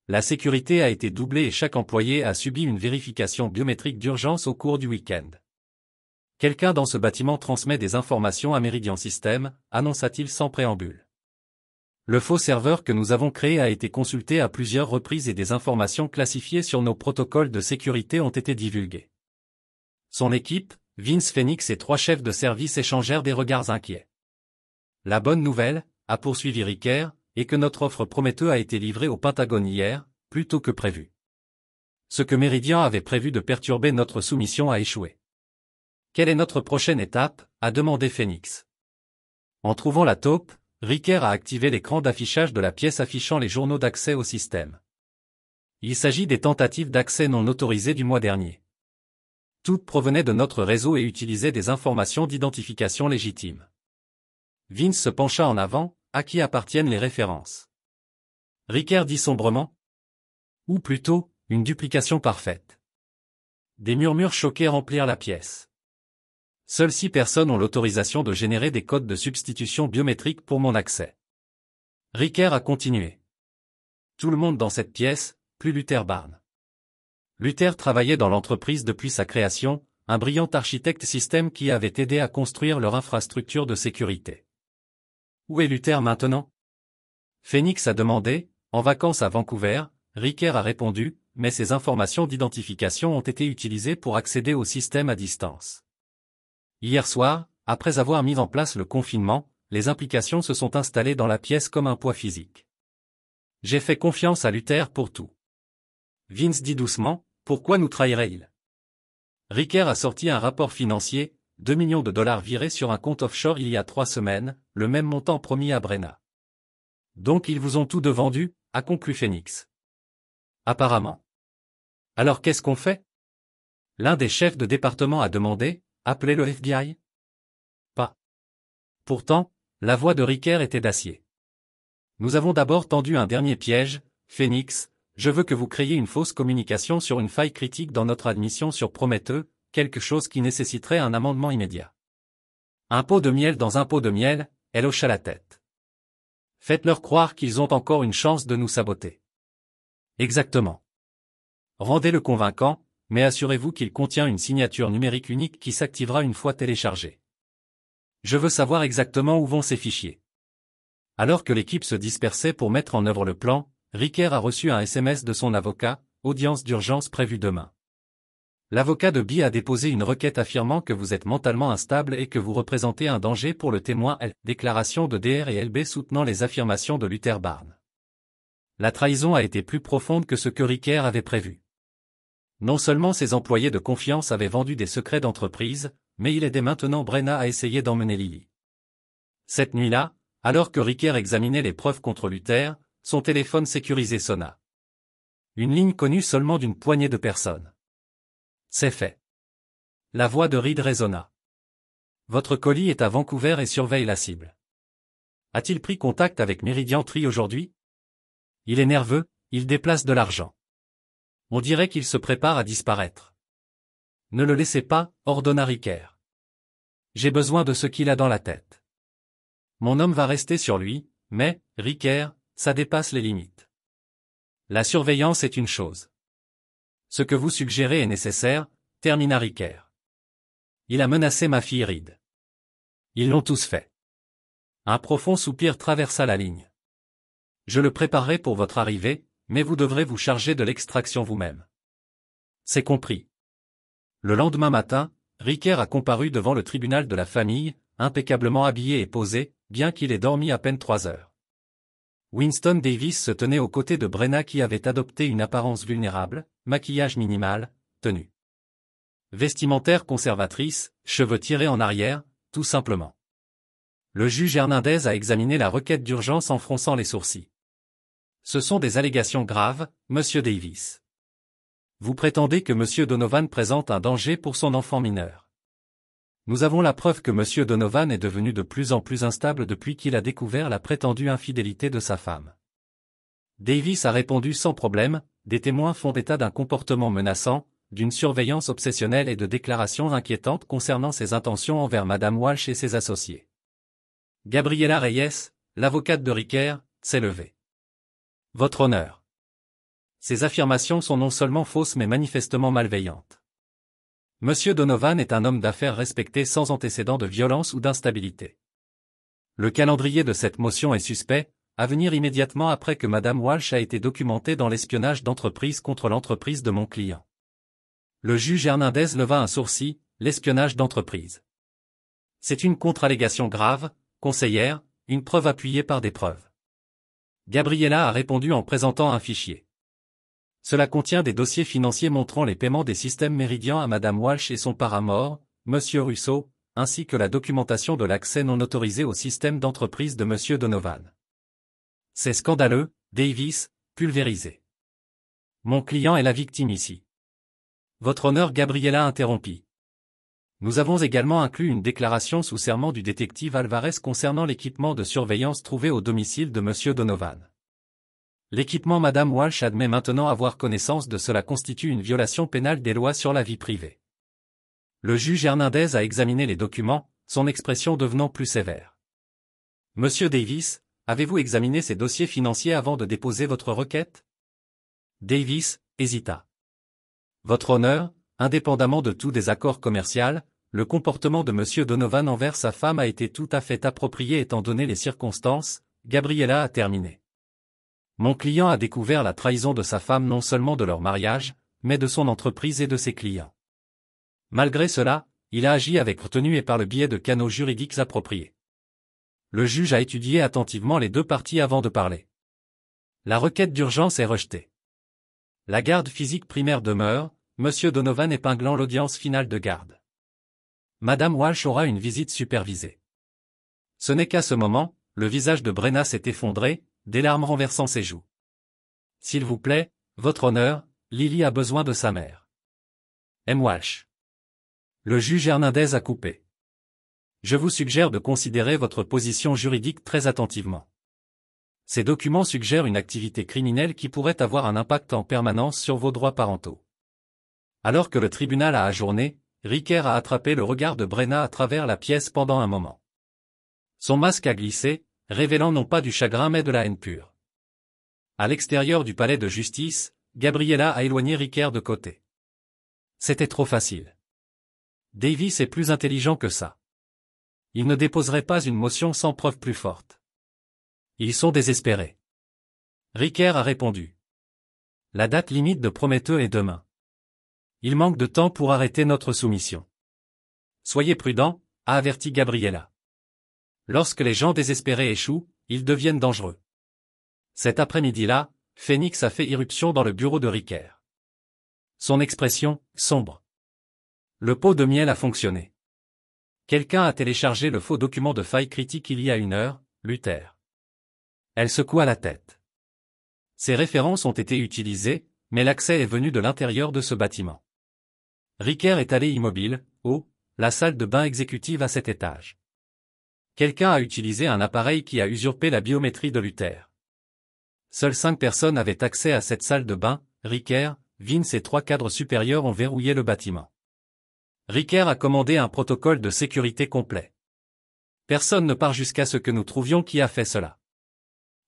Speaker 1: La sécurité a été doublée et chaque employé a subi une vérification biométrique d'urgence au cours du week-end. Quelqu'un dans ce bâtiment transmet des informations à Meridian System, annonça-t-il sans préambule. Le faux serveur que nous avons créé a été consulté à plusieurs reprises et des informations classifiées sur nos protocoles de sécurité ont été divulguées. Son équipe, Vince Phoenix et 3 chefs de service échangèrent des regards inquiets. La bonne nouvelle, a poursuivi Ricker, est que notre offre Prometeux a été livrée au Pentagone hier, plus tôt que prévu. Ce que Meridian avait prévu de perturber notre soumission a échoué. Quelle est notre prochaine étape, a demandé Phoenix. En trouvant la taupe, Ricker a activé l'écran d'affichage de la pièce affichant les journaux d'accès au système. Il s'agit des tentatives d'accès non autorisées du mois dernier. Toutes provenaient de notre réseau et utilisaient des informations d'identification légitimes. Vince se pencha en avant, à qui appartiennent les références. Ricker dit sombrement. Ou plutôt, une duplication parfaite. Des murmures choqués remplirent la pièce. Seules 6 personnes ont l'autorisation de générer des codes de substitution biométrique pour mon accès. Ricker a continué. Tout le monde dans cette pièce, plus Luther Barnes. Luther travaillait dans l'entreprise depuis sa création, un brillant architecte système qui avait aidé à construire leur infrastructure de sécurité. Où est Luther maintenant? Phoenix a demandé, en vacances à Vancouver, Ricker a répondu, mais ces informations d'identification ont été utilisées pour accéder au système à distance. Hier soir, après avoir mis en place le confinement, les implications se sont installées dans la pièce comme un poids physique. J'ai fait confiance à Luther pour tout. Vince dit doucement, pourquoi nous trahirait-il? Ricker a sorti un rapport financier, 2 millions de dollars virés sur un compte offshore il y a 3 semaines, le même montant promis à Brenna. Donc ils vous ont tout vendu, a conclu Phoenix. Apparemment. Alors qu'est-ce qu'on fait? L'un des chefs de département a demandé, appelez le FBI? Pas. Pourtant, la voix de Ricker était d'acier. Nous avons d'abord tendu un dernier piège, Phoenix, je veux que vous créiez une fausse communication sur une faille critique dans notre admission sur Prometeux, quelque chose qui nécessiterait un amendement immédiat. Un pot de miel dans un pot de miel, elle hocha la tête. Faites-leur croire qu'ils ont encore une chance de nous saboter. Exactement. Rendez-le convaincant, mais assurez-vous qu'il contient une signature numérique unique qui s'activera une fois téléchargée. Je veux savoir exactement où vont ces fichiers. Alors que l'équipe se dispersait pour mettre en œuvre le plan, Ricker a reçu un SMS de son avocat, audience d'urgence prévue demain. L'avocat de Bee a déposé une requête affirmant que vous êtes mentalement instable et que vous représentez un danger pour le témoin L. Déclaration de DR et LB soutenant les affirmations de Luther Barnes. La trahison a été plus profonde que ce que Ricker avait prévu. Non seulement ses employés de confiance avaient vendu des secrets d'entreprise, mais il aidait maintenant Brenna à essayer d'emmener Lily. Cette nuit-là, alors que Ricker examinait les preuves contre Luther, son téléphone sécurisé sonna. Une ligne connue seulement d'une poignée de personnes. C'est fait. La voix de Reed résonna. Votre colis est à Vancouver et surveille la cible. A-t-il pris contact avec Meridian Tree aujourd'hui? Il est nerveux, il déplace de l'argent. On dirait qu'il se prépare à disparaître. Ne le laissez pas, ordonna Ricker. J'ai besoin de ce qu'il a dans la tête. Mon homme va rester sur lui, mais, Ricker, ça dépasse les limites. La surveillance est une chose. Ce que vous suggérez est nécessaire, termina Ricker. Il a menacé ma fille Reed. Ils l'ont tous fait. Un profond soupir traversa la ligne. Je le préparerai pour votre arrivée, mais vous devrez vous charger de l'extraction vous-même. C'est compris. Le lendemain matin, Ricker a comparu devant le tribunal de la famille, impeccablement habillé et posé, bien qu'il ait dormi à peine 3 heures. Winston Davis se tenait aux côtés de Brenna qui avait adopté une apparence vulnérable, maquillage minimal, tenue vestimentaire conservatrice, cheveux tirés en arrière, tout simplement. Le juge Hernandez a examiné la requête d'urgence en fronçant les sourcils. Ce sont des allégations graves, Monsieur Davis. Vous prétendez que Monsieur Donovan présente un danger pour son enfant mineur. Nous avons la preuve que Monsieur Donovan est devenu de plus en plus instable depuis qu'il a découvert la prétendue infidélité de sa femme. Davis a répondu sans problème, des témoins font état d'un comportement menaçant, d'une surveillance obsessionnelle et de déclarations inquiétantes concernant ses intentions envers Madame Walsh et ses associés. Gabriela Reyes, l'avocate de Riquer, s'est levée. Votre honneur. Ces affirmations sont non seulement fausses mais manifestement malveillantes. Monsieur Donovan est un homme d'affaires respecté sans antécédent de violence ou d'instabilité. Le calendrier de cette motion est suspect, à venir immédiatement après que Madame Walsh a été documentée dans l'espionnage d'entreprise contre l'entreprise de mon client. Le juge Hernandez leva un sourcil, l'espionnage d'entreprise. C'est une contre-allégation grave, conseillère, une preuve appuyée par des preuves. Gabriela a répondu en présentant un fichier. Cela contient des dossiers financiers montrant les paiements des systèmes Meridian à Madame Walsh et son paramour, Monsieur Russo, ainsi que la documentation de l'accès non autorisé au système d'entreprise de Monsieur Donovan. C'est scandaleux, Davis, pulvérisé. Mon client est la victime ici. Votre honneur Gabriela interrompit. Nous avons également inclus une déclaration sous serment du détective Alvarez concernant l'équipement de surveillance trouvé au domicile de Monsieur Donovan. L'équipement Madame Walsh admet maintenant avoir connaissance de cela constitue une violation pénale des lois sur la vie privée. Le juge Hernandez a examiné les documents, son expression devenant plus sévère. Monsieur Davis, avez-vous examiné ces dossiers financiers avant de déposer votre requête? Davis hésita. Votre honneur, indépendamment de tout désaccord commercial, le comportement de Monsieur Donovan envers sa femme a été tout à fait approprié étant donné les circonstances, Gabriela a terminé. Mon client a découvert la trahison de sa femme non seulement de leur mariage, mais de son entreprise et de ses clients. Malgré cela, il a agi avec retenue et par le biais de canaux juridiques appropriés. Le juge a étudié attentivement les deux parties avant de parler. La requête d'urgence est rejetée. La garde physique primaire demeure, Monsieur Donovan épinglant l'audience finale de garde. Madame Walsh aura une visite supervisée. Ce n'est qu'à ce moment, le visage de Brenna s'est effondré, des larmes renversant ses joues. S'il vous plaît, votre honneur, Lily a besoin de sa mère. M. Walsh. Le juge Hernandez a coupé. Je vous suggère de considérer votre position juridique très attentivement. Ces documents suggèrent une activité criminelle qui pourrait avoir un impact en permanence sur vos droits parentaux. Alors que le tribunal a ajourné, Riquer a attrapé le regard de Brenna à travers la pièce pendant un moment. Son masque a glissé, révélant non pas du chagrin mais de la haine pure. À l'extérieur du palais de justice, Gabriela a éloigné Riquer de côté. C'était trop facile. Davis est plus intelligent que ça. Il ne déposerait pas une motion sans preuve plus forte. Ils sont désespérés. Riquer a répondu. La date limite de Prométhée est demain. Il manque de temps pour arrêter notre soumission. Soyez prudents, a averti Gabriela. Lorsque les gens désespérés échouent, ils deviennent dangereux. Cet après-midi-là, Phoenix a fait irruption dans le bureau de Riquer. Son expression, sombre. Le pot de miel a fonctionné. Quelqu'un a téléchargé le faux document de faille critique il y a 1 heure, Luther. Elle secoua la tête. Ces références ont été utilisées, mais l'accès est venu de l'intérieur de ce bâtiment. Riquer est allé immobile, la salle de bain exécutive à cet étage. Quelqu'un a utilisé un appareil qui a usurpé la biométrie de Luther. Seules 5 personnes avaient accès à cette salle de bain, Riquer, Vince et 3 cadres supérieurs ont verrouillé le bâtiment. Riquer a commandé un protocole de sécurité complet. Personne ne part jusqu'à ce que nous trouvions qui a fait cela.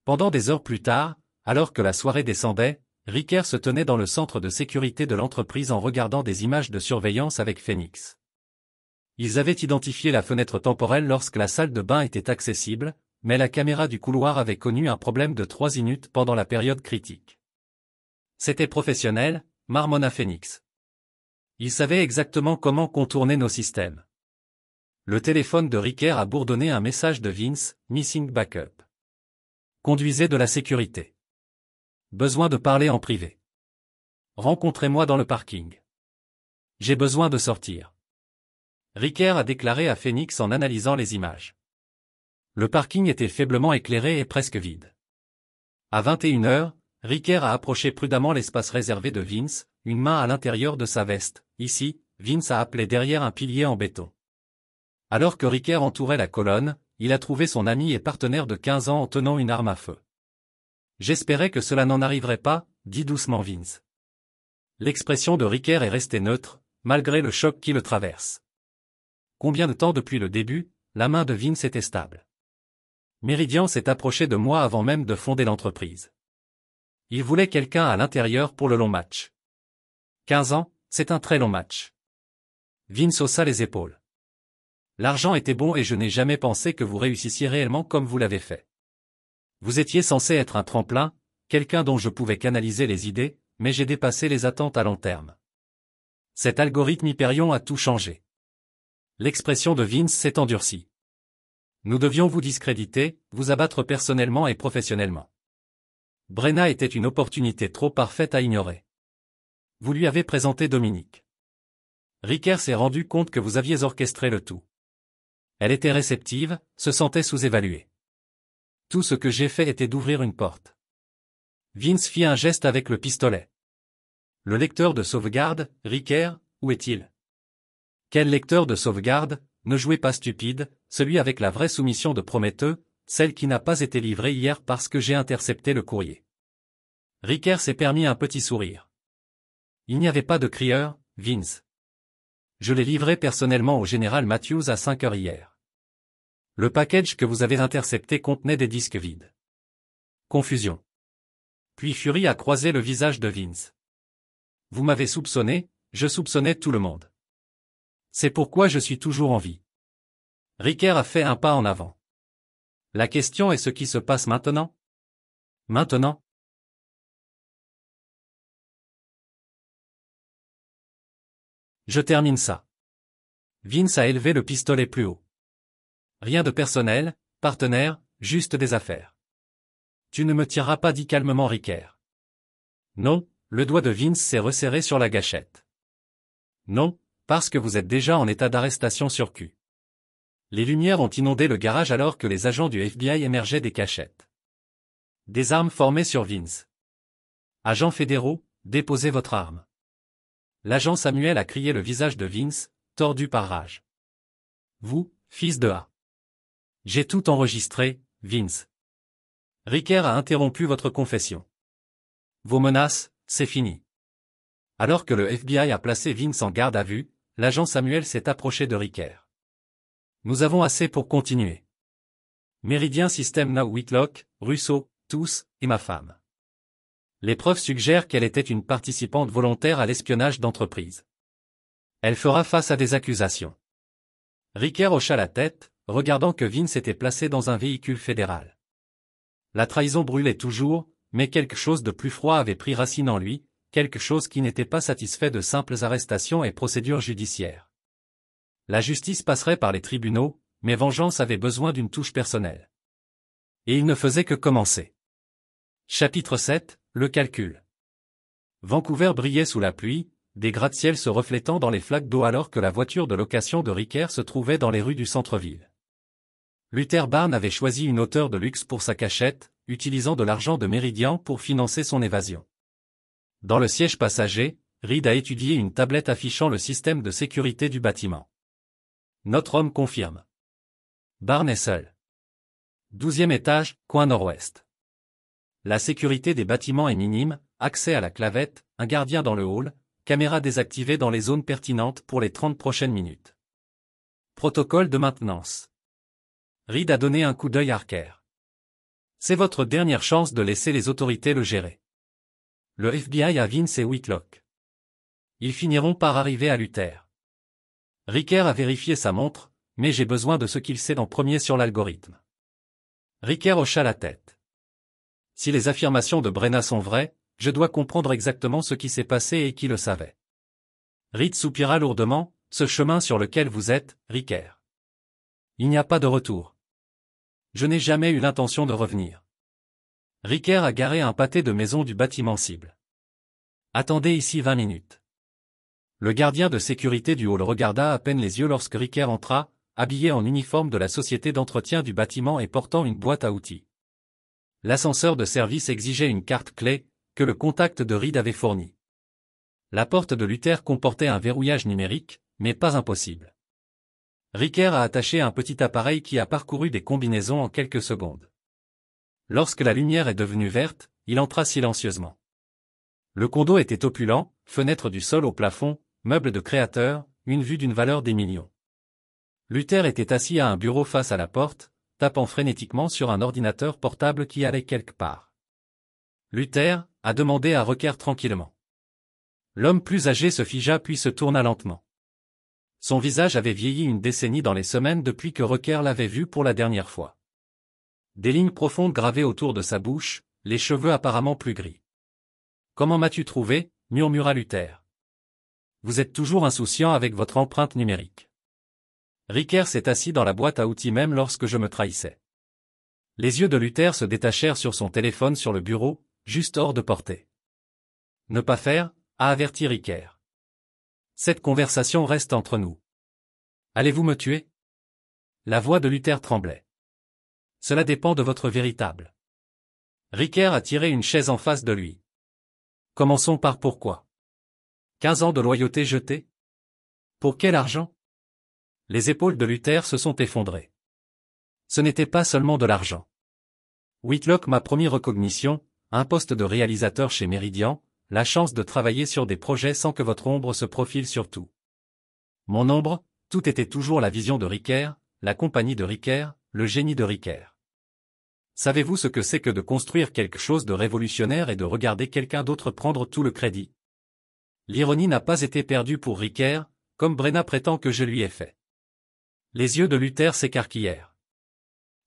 Speaker 1: Pendant des heures plus tard, alors que la soirée descendait, Riquer se tenait dans le centre de sécurité de l'entreprise en regardant des images de surveillance avec Phoenix. Ils avaient identifié la fenêtre temporelle lorsque la salle de bain était accessible, mais la caméra du couloir avait connu un problème de 3 minutes pendant la période critique. C'était professionnel, marmonna Phoenix. Ils savaient exactement comment contourner nos systèmes. Le téléphone de Riquer a bourdonné un message de Vince, Missing Backup. Conduisez de la sécurité. Besoin de parler en privé. Rencontrez-moi dans le parking. J'ai besoin de sortir. Riquer a déclaré à Phoenix en analysant les images. Le parking était faiblement éclairé et presque vide. À 21h, Ricker a approché prudemment l'espace réservé de Vince, une main à l'intérieur de sa veste. Ici, Vince a appelé derrière un pilier en béton. Alors que Ricker entourait la colonne, il a trouvé son ami et partenaire de 15 ans en tenant une arme à feu. J'espérais que cela n'en arriverait pas, dit doucement Vince. L'expression de Ricker est restée neutre, malgré le choc qui le traverse. Combien de temps depuis le début, la main de Vince était stable. Meridian s'est approché de moi avant même de fonder l'entreprise. Il voulait quelqu'un à l'intérieur pour le long match. 15 ans, c'est un très long match. Vince haussa les épaules. L'argent était bon et je n'ai jamais pensé que vous réussissiez réellement comme vous l'avez fait. Vous étiez censé être un tremplin, quelqu'un dont je pouvais canaliser les idées, mais j'ai dépassé les attentes à long terme. Cet algorithme Hyperion a tout changé. L'expression de Vince s'est endurcie. Nous devions vous discréditer, vous abattre personnellement et professionnellement. Brenna était une opportunité trop parfaite à ignorer. Vous lui avez présenté Dominique. Ricker s'est rendu compte que vous aviez orchestré le tout. Elle était réceptive, se sentait sous-évaluée. Tout ce que j'ai fait était d'ouvrir une porte. Vince fit un geste avec le pistolet. Le lecteur de sauvegarde, Ricker, où est-il? Quel lecteur de sauvegarde? Ne jouez pas stupide, celui avec la vraie soumission de Prométhée, celle qui n'a pas été livrée hier parce que j'ai intercepté le courrier. Ricker s'est permis un petit sourire. Il n'y avait pas de crieur, Vince. Je l'ai livré personnellement au général Matthews à 5 heures hier. Le package que vous avez intercepté contenait des disques vides. Confusion. Puis Fury a croisé le visage de Vince. Vous m'avez soupçonné, je soupçonnais tout le monde. C'est pourquoi je suis toujours en vie. Ricker a fait un pas en avant. La question est ce qui se passe maintenant? Maintenant? Je termine ça. Vince a élevé le pistolet plus haut. Rien de personnel, partenaire, juste des affaires. Tu ne me tireras pas, dit calmement Ricker. Non, le doigt de Vince s'est resserré sur la gâchette. Non, parce que vous êtes déjà en état d'arrestation sur Q. Les lumières ont inondé le garage alors que les agents du FBI émergeaient des cachettes. Des armes formées sur Vince. Agents fédéraux, déposez votre arme. L'agent Samuel a crié le visage de Vince, tordu par rage. Vous, fils de A. J'ai tout enregistré, Vince. Ricker a interrompu votre confession. Vos menaces, c'est fini. Alors que le FBI a placé Vince en garde à vue, l'agent Samuel s'est approché de Ricker. Nous avons assez pour continuer. Méridien System Now Whitlock, Russo, tous, et ma femme. Les preuves suggèrent qu'elle était une participante volontaire à l'espionnage d'entreprise. Elle fera face à des accusations. Ricker hocha la tête, regardant que Vince était placé dans un véhicule fédéral. La trahison brûlait toujours, mais quelque chose de plus froid avait pris racine en lui, quelque chose qui n'était pas satisfait de simples arrestations et procédures judiciaires. La justice passerait par les tribunaux, mais vengeance avait besoin d'une touche personnelle. Et il ne faisait que commencer. Chapitre 7, le calcul. Vancouver brillait sous la pluie, des gratte-ciel se reflétant dans les flaques d'eau alors que la voiture de location de Ricker se trouvait dans les rues du centre-ville. Luther Barnes avait choisi une hauteur de luxe pour sa cachette, utilisant de l'argent de Meridian pour financer son évasion. Dans le siège passager, Reed a étudié une tablette affichant le système de sécurité du bâtiment. Notre homme confirme. Barnes est seul. 12e étage, coin nord-ouest. La sécurité des bâtiments est minime, accès à la clavette, un gardien dans le hall, caméra désactivée dans les zones pertinentes pour les 30 prochaines minutes. Protocole de maintenance. Reed a donné un coup d'œil à Harker. C'est votre dernière chance de laisser les autorités le gérer. Le FBI a Vince et Whitlock. Ils finiront par arriver à Luther. Ricker a vérifié sa montre, mais j'ai besoin de ce qu'il sait en premier sur l'algorithme. Ricker hocha la tête. Si les affirmations de Brenna sont vraies, je dois comprendre exactement ce qui s'est passé et qui le savait. Reed soupira lourdement, ce chemin sur lequel vous êtes, Ricker. Il n'y a pas de retour. Je n'ai jamais eu l'intention de revenir. Ricker a garé un pâté de maison du bâtiment cible. Attendez ici 20 minutes. Le gardien de sécurité du hall regarda à peine les yeux lorsque Ricker entra, habillé en uniforme de la société d'entretien du bâtiment et portant une boîte à outils. L'ascenseur de service exigeait une carte clé, que le contact de Reed avait fournie. La porte de Luther comportait un verrouillage numérique, mais pas impossible. Ricker a attaché un petit appareil qui a parcouru des combinaisons en quelques secondes. Lorsque la lumière est devenue verte, il entra silencieusement. Le condo était opulent, fenêtre du sol au plafond, meubles de créateur, une vue d'une valeur des millions. Luther était assis à un bureau face à la porte, tapant frénétiquement sur un ordinateur portable qui allait quelque part. Luther a demandé à Ricker tranquillement. L'homme plus âgé se figea puis se tourna lentement. Son visage avait vieilli une décennie dans les semaines depuis que Ricker l'avait vu pour la dernière fois. Des lignes profondes gravées autour de sa bouche, les cheveux apparemment plus gris. « Comment m'as-tu trouvé » murmura Luther. « Vous êtes toujours insouciant avec votre empreinte numérique. » Ricker s'est assis dans la boîte à outils même lorsque je me trahissais. Les yeux de Luther se détachèrent sur son téléphone sur le bureau, juste hors de portée. « Ne pas faire » a averti Ricker. « Cette conversation reste entre nous. Allez-vous me tuer » La voix de Luther tremblait. « Cela dépend de votre véritable. » Ricker a tiré une chaise en face de lui. « Commençons par pourquoi. 15 ans de loyauté jetés ? Pour quel argent ?» Les épaules de Luther se sont effondrées. Ce n'était pas seulement de l'argent. Whitlock m'a promis recognition, un poste de réalisateur chez Meridian, la chance de travailler sur des projets sans que votre ombre se profile sur tout. Mon ombre, tout était toujours la vision de Ricker, la compagnie de Ricker, le génie de Ricker. Savez-vous ce que c'est que de construire quelque chose de révolutionnaire et de regarder quelqu'un d'autre prendre tout le crédit? L'ironie n'a pas été perdue pour Ricker, comme Brenna prétend que je lui ai fait. Les yeux de Luther s'écarquillèrent.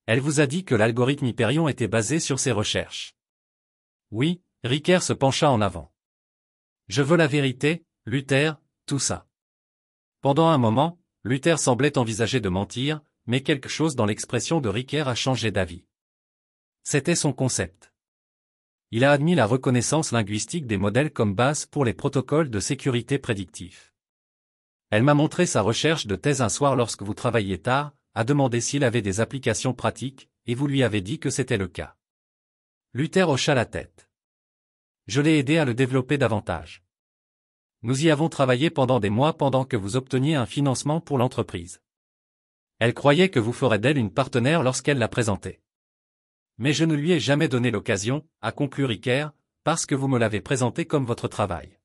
Speaker 1: Elle vous a dit que l'algorithme Hyperion était basé sur ses recherches. Oui, Ricker se pencha en avant. Je veux la vérité, Luther, tout ça. Pendant un moment, Luther semblait envisager de mentir, mais quelque chose dans l'expression de Ricker a changé d'avis. C'était son concept. Il a admis la reconnaissance linguistique des modèles comme base pour les protocoles de sécurité prédictifs. Elle m'a montré sa recherche de thèse un soir lorsque vous travailliez tard, a demandé s'il avait des applications pratiques, et vous lui avez dit que c'était le cas. Luther hocha la tête. Je l'ai aidé à le développer davantage. Nous y avons travaillé pendant des mois pendant que vous obteniez un financement pour l'entreprise. Elle croyait que vous ferez d'elle une partenaire lorsqu'elle l'a présentée. Mais je ne lui ai jamais donné l'occasion, a conclu Ricker, parce que vous me l'avez présenté comme votre travail.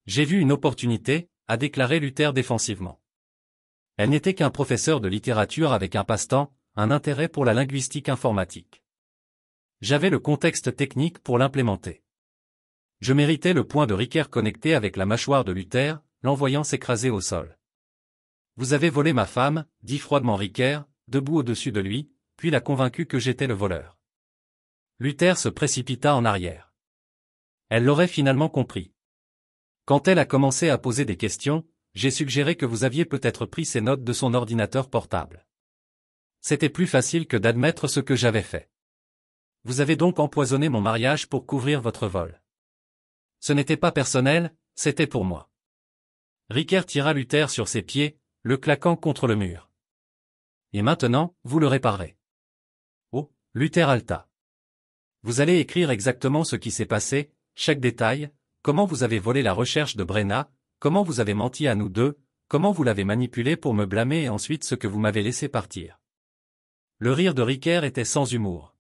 Speaker 1: J'ai vu une opportunité, a déclaré Luther défensivement. Elle n'était qu'un professeur de littérature avec un passe-temps, un intérêt pour la linguistique informatique. J'avais le contexte technique pour l'implémenter. Je méritais le point de Ricker connecté avec la mâchoire de Luther, l'envoyant s'écraser au sol. Vous avez volé ma femme, dit froidement Ricker, debout au-dessus de lui, puis l'a convaincu que j'étais le voleur. Luther se précipita en arrière. Elle l'aurait finalement compris. Quand elle a commencé à poser des questions, j'ai suggéré que vous aviez peut-être pris ses notes de son ordinateur portable. C'était plus facile que d'admettre ce que j'avais fait. Vous avez donc empoisonné mon mariage pour couvrir votre vol. Ce n'était pas personnel, c'était pour moi. Ricker tira Luther sur ses pieds, le claquant contre le mur. Et maintenant, vous le réparerez. Oh, Luther halta. Vous allez écrire exactement ce qui s'est passé, chaque détail, comment vous avez volé la recherche de Brenna, comment vous avez menti à nous deux, comment vous l'avez manipulé pour me blâmer et ensuite ce que vous m'avez laissé partir. Le rire de Ricker était sans humour.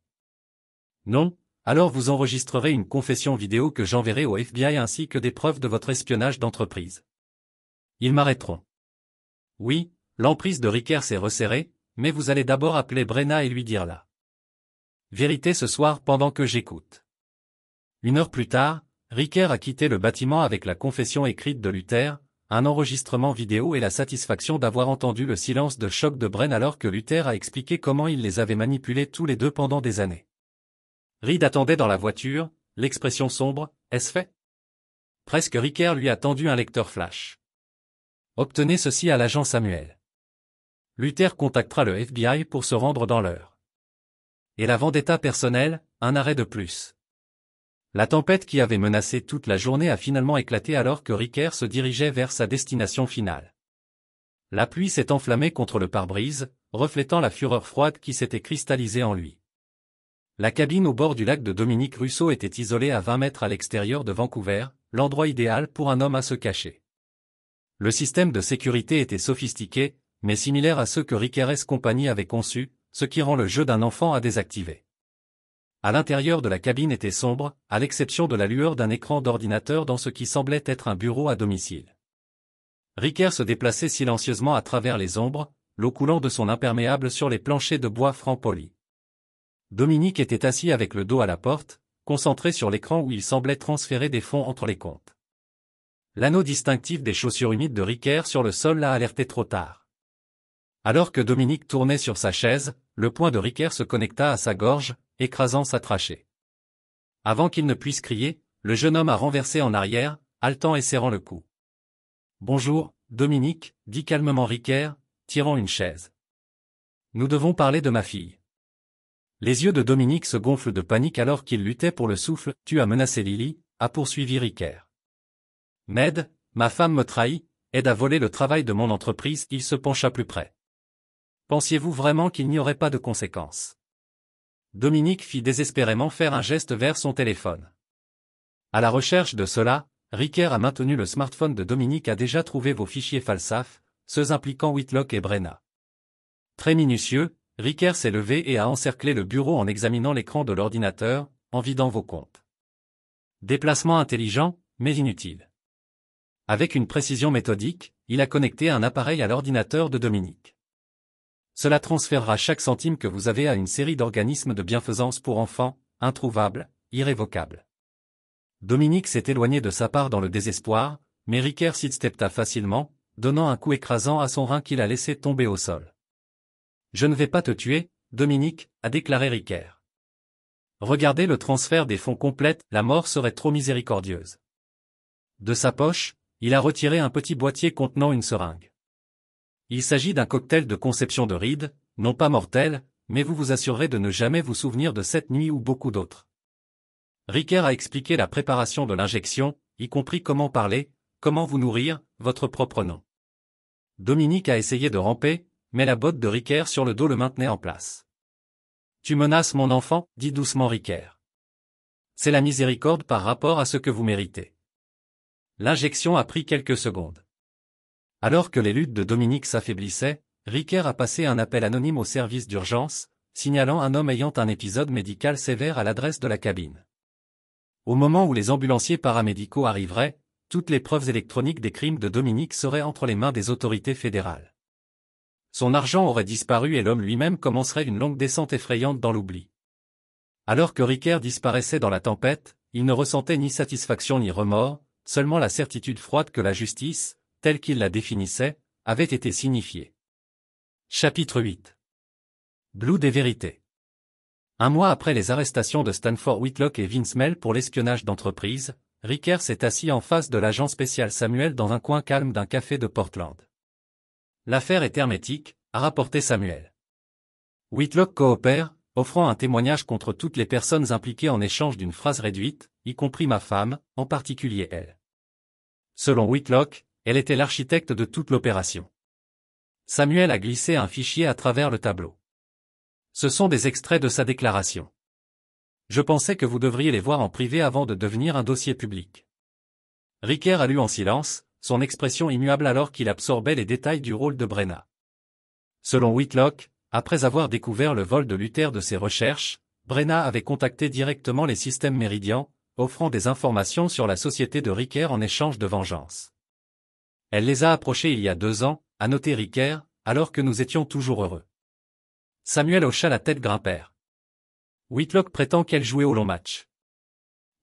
Speaker 1: Non, alors vous enregistrerez une confession vidéo que j'enverrai au FBI ainsi que des preuves de votre espionnage d'entreprise. Ils m'arrêteront. Oui, l'emprise de Ricker s'est resserrée, mais vous allez d'abord appeler Brenna et lui dire la vérité ce soir pendant que j'écoute. 1 heure plus tard, Ricker a quitté le bâtiment avec la confession écrite de Luther, un enregistrement vidéo et la satisfaction d'avoir entendu le silence de choc de Bren alors que Luther a expliqué comment il les avait manipulés tous les deux pendant des années. Reed attendait dans la voiture, l'expression sombre, « Est-ce fait ?» Presque Ricker lui a tendu un lecteur flash. Obtenez ceci à l'agent Samuel. Luther contactera le FBI pour se rendre dans l'heure. Et la vendetta personnelle, un arrêt de plus. La tempête qui avait menacé toute la journée a finalement éclaté alors que Ricker se dirigeait vers sa destination finale. La pluie s'est enflammée contre le pare-brise, reflétant la fureur froide qui s'était cristallisée en lui. La cabine au bord du lac de Dominique Russo était isolée à 20 mètres à l'extérieur de Vancouver, l'endroit idéal pour un homme à se cacher. Le système de sécurité était sophistiqué, mais similaire à ceux que Riker & Company avait conçus, ce qui rend le jeu d'un enfant à désactiver. À l'intérieur de la cabine était sombre, à l'exception de la lueur d'un écran d'ordinateur dans ce qui semblait être un bureau à domicile. Riker se déplaçait silencieusement à travers les ombres, l'eau coulant de son imperméable sur les planchers de bois franc poli. Dominique était assis avec le dos à la porte, concentré sur l'écran où il semblait transférer des fonds entre les comptes. L'anneau distinctif des chaussures humides de Riker sur le sol l'a alerté trop tard. Alors que Dominique tournait sur sa chaise, le poing de Riker se connecta à sa gorge, écrasant sa trachée. Avant qu'il ne puisse crier, le jeune homme a renversé en arrière, haletant et serrant le cou. « Bonjour, Dominique, dit calmement Riker, tirant une chaise. Nous devons parler de ma fille. » Les yeux de Dominique se gonflent de panique alors qu'il luttait pour le souffle. « Tu as menacé Lily », a poursuivi Riker. « Ned, ma femme me trahit, aide à voler le travail de mon entreprise. » Il se pencha plus près. « Pensiez-vous vraiment qu'il n'y aurait pas de conséquences ?» Dominique fit désespérément faire un geste vers son téléphone. À la recherche de cela, Riker a maintenu le smartphone de Dominique a déjà trouvé vos fichiers FALSAF, ceux impliquant Whitlock et Brenna. Très minutieux, Riker s'est levé et a encerclé le bureau en examinant l'écran de l'ordinateur, en vidant vos comptes. Déplacement intelligent, mais inutile. Avec une précision méthodique, il a connecté un appareil à l'ordinateur de Dominique. Cela transférera chaque centime que vous avez à une série d'organismes de bienfaisance pour enfants, introuvables, irrévocables. Dominique s'est éloigné de sa part dans le désespoir, mais Riker sidestepta facilement, donnant un coup écrasant à son rein qu'il a laissé tomber au sol. « Je ne vais pas te tuer, Dominique, a déclaré Riker. Regardez le transfert des fonds complète, la mort serait trop miséricordieuse. De sa poche, il a retiré un petit boîtier contenant une seringue. Il s'agit d'un cocktail de conception de Reed, non pas mortel, mais vous vous assurerez de ne jamais vous souvenir de cette nuit ou beaucoup d'autres. » Riker a expliqué la préparation de l'injection, y compris comment parler, comment vous nourrir, votre propre nom. Dominique a essayé de ramper, mais la botte de Riker sur le dos le maintenait en place. « Tu menaces mon enfant, dit doucement Riker. C'est la miséricorde par rapport à ce que vous méritez. » L'injection a pris quelques secondes. Alors que les luttes de Dominique s'affaiblissaient, Riker a passé un appel anonyme au service d'urgence, signalant un homme ayant un épisode médical sévère à l'adresse de la cabine. Au moment où les ambulanciers paramédicaux arriveraient, toutes les preuves électroniques des crimes de Dominique seraient entre les mains des autorités fédérales. Son argent aurait disparu et l'homme lui-même commencerait une longue descente effrayante dans l'oubli. Alors que Riker disparaissait dans la tempête, il ne ressentait ni satisfaction ni remords, seulement la certitude froide que la justice, telle qu'il la définissait, avait été signifiée. Chapitre 8. Blue des vérités. Un mois après les arrestations de Stanford Whitlock et Vince Mell pour l'espionnage d'entreprise, Riker s'est assis en face de l'agent spécial Samuel dans un coin calme d'un café de Portland. L'affaire est hermétique, a rapporté Samuel. Whitlock coopère, offrant un témoignage contre toutes les personnes impliquées en échange d'une phrase réduite, y compris ma femme, en particulier elle. Selon Whitlock, elle était l'architecte de toute l'opération. Samuel a glissé un fichier à travers le tableau. Ce sont des extraits de sa déclaration. Je pensais que vous devriez les voir en privé avant de devenir un dossier public. Riker a lu en silence, son expression immuable alors qu'il absorbait les détails du rôle de Brenna. Selon Whitlock, après avoir découvert le vol de Luther de ses recherches, Brenna avait contacté directement les systèmes Meridian, offrant des informations sur la société de Riker en échange de vengeance. Elle les a approchés il y a 2 ans, a noté Riker, alors que nous étions toujours heureux. Samuel hocha la tête Grimpère. Whitlock prétend qu'elle jouait au long match.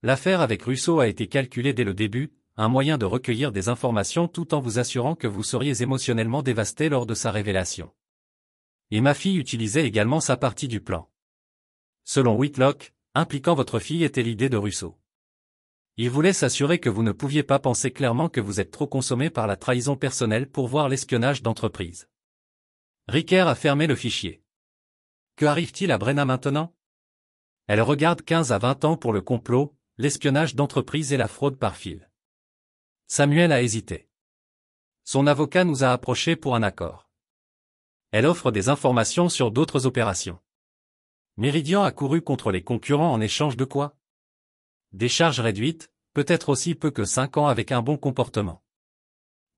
Speaker 1: L'affaire avec Russo a été calculée dès le début, un moyen de recueillir des informations tout en vous assurant que vous seriez émotionnellement dévasté lors de sa révélation. Et ma fille utilisait également sa partie du plan. Selon Whitlock, impliquant votre fille était l'idée de Russo. Il voulait s'assurer que vous ne pouviez pas penser clairement que vous êtes trop consommé par la trahison personnelle pour voir l'espionnage d'entreprise. Riker a fermé le fichier. Que arrive-t-il à Brenna maintenant? Elle regarde 15 à 20 ans pour le complot, l'espionnage d'entreprise et la fraude par fil. Samuel a hésité. Son avocat nous a approchés pour un accord. Elle offre des informations sur d'autres opérations. Meridian a couru contre les concurrents en échange de quoi? Des charges réduites, peut-être aussi peu que 5 ans avec un bon comportement.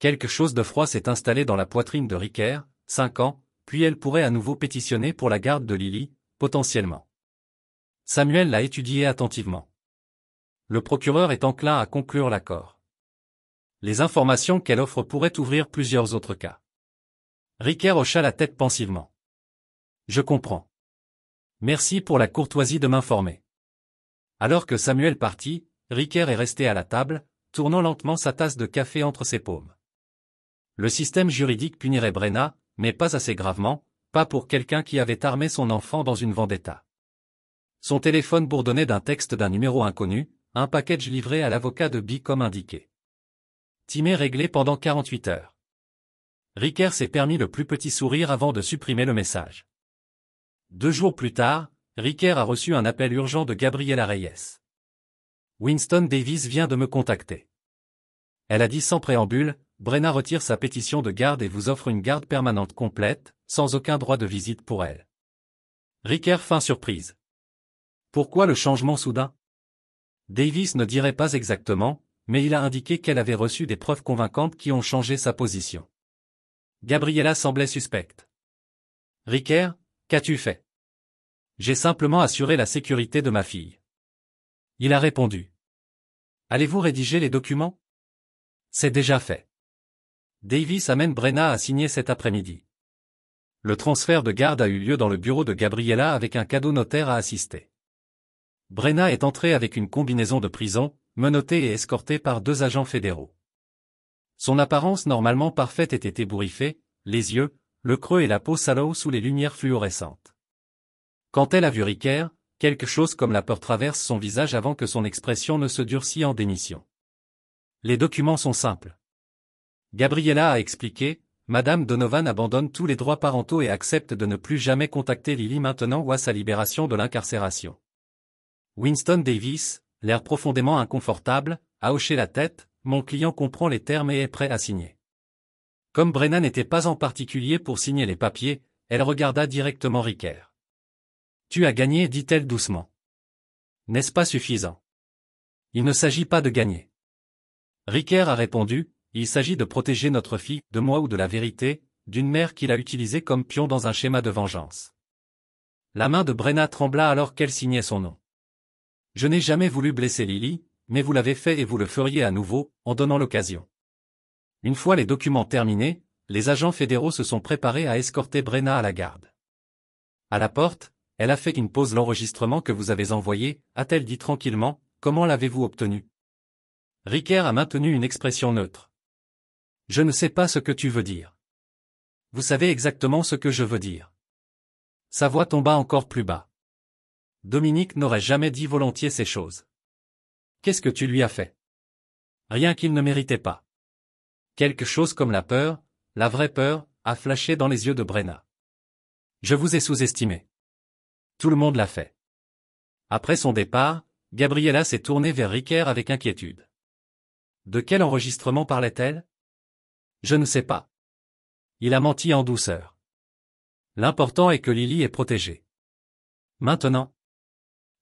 Speaker 1: Quelque chose de froid s'est installé dans la poitrine de Ricker, 5 ans, puis elle pourrait à nouveau pétitionner pour la garde de Lily, potentiellement. Samuel l'a étudié attentivement. Le procureur est enclin à conclure l'accord. Les informations qu'elle offre pourraient ouvrir plusieurs autres cas. Ricker hocha la tête pensivement. Je comprends. Merci pour la courtoisie de m'informer. Alors que Samuel partit, Ricker est resté à la table, tournant lentement sa tasse de café entre ses paumes. Le système juridique punirait Brenna, mais pas assez gravement, pas pour quelqu'un qui avait armé son enfant dans une vendetta. Son téléphone bourdonnait d'un texte d'un numéro inconnu, un package livré à l'avocat de Bee comme indiqué. Timé réglé pendant 48 heures. Ricker s'est permis le plus petit sourire avant de supprimer le message. 2 jours plus tard, Ricker a reçu un appel urgent de Gabriela Reyes. Winston Davis vient de me contacter. Elle a dit sans préambule, Brenna retire sa pétition de garde et vous offre une garde permanente complète, sans aucun droit de visite pour elle. Ricker fin surprise. Pourquoi le changement soudain? Davis ne dirait pas exactement, mais il a indiqué qu'elle avait reçu des preuves convaincantes qui ont changé sa position. Gabriela semblait suspecte. Ricker, qu'as-tu fait? J'ai simplement assuré la sécurité de ma fille. Il a répondu. Allez-vous rédiger les documents? C'est déjà fait. Davis amène Brenna à signer cet après-midi. Le transfert de garde a eu lieu dans le bureau de Gabriela avec un cadeau notaire à assister. Brenna est entrée avec une combinaison de prison, menottée et escortée par 2 agents fédéraux. Son apparence normalement parfaite était ébouriffée, les yeux, le creux et la peau sallow sous les lumières fluorescentes. Quand elle a vu Ricker, quelque chose comme la peur traverse son visage avant que son expression ne se durcisse en démission. Les documents sont simples. Gabriela a expliqué, Madame Donovan abandonne tous les droits parentaux et accepte de ne plus jamais contacter Lily maintenant ou à sa libération de l'incarcération. Winston Davis, l'air profondément inconfortable, a hoché la tête, mon client comprend les termes et est prêt à signer. Comme Brenna n'était pas en particulier pour signer les papiers, elle regarda directement Ricker. Tu as gagné, dit-elle doucement. N'est-ce pas suffisant? Il ne s'agit pas de gagner. Ricker a répondu, il s'agit de protéger notre fille, de moi ou de la vérité, d'une mère qu'il a utilisée comme pion dans un schéma de vengeance. La main de Brenna trembla alors qu'elle signait son nom. Je n'ai jamais voulu blesser Lily, mais vous l'avez fait et vous le feriez à nouveau, en donnant l'occasion. Une fois les documents terminés, les agents fédéraux se sont préparés à escorter Brenna à la garde. À la porte, elle a fait une pause. L'enregistrement que vous avez envoyé, a-t-elle dit tranquillement, comment l'avez-vous obtenu? Ricker a maintenu une expression neutre. Je ne sais pas ce que tu veux dire. Vous savez exactement ce que je veux dire. Sa voix tomba encore plus bas. Dominique n'aurait jamais dit volontiers ces choses. Qu'est-ce que tu lui as fait? Rien qu'il ne méritait pas. Quelque chose comme la peur, la vraie peur, a flashé dans les yeux de Brenna. Je vous ai sous-estimé. Tout le monde l'a fait. Après son départ, Gabriela s'est tournée vers Ricker avec inquiétude. De quel enregistrement parlait-elle? Je ne sais pas. Il a menti en douceur. L'important est que Lily est protégée. Maintenant,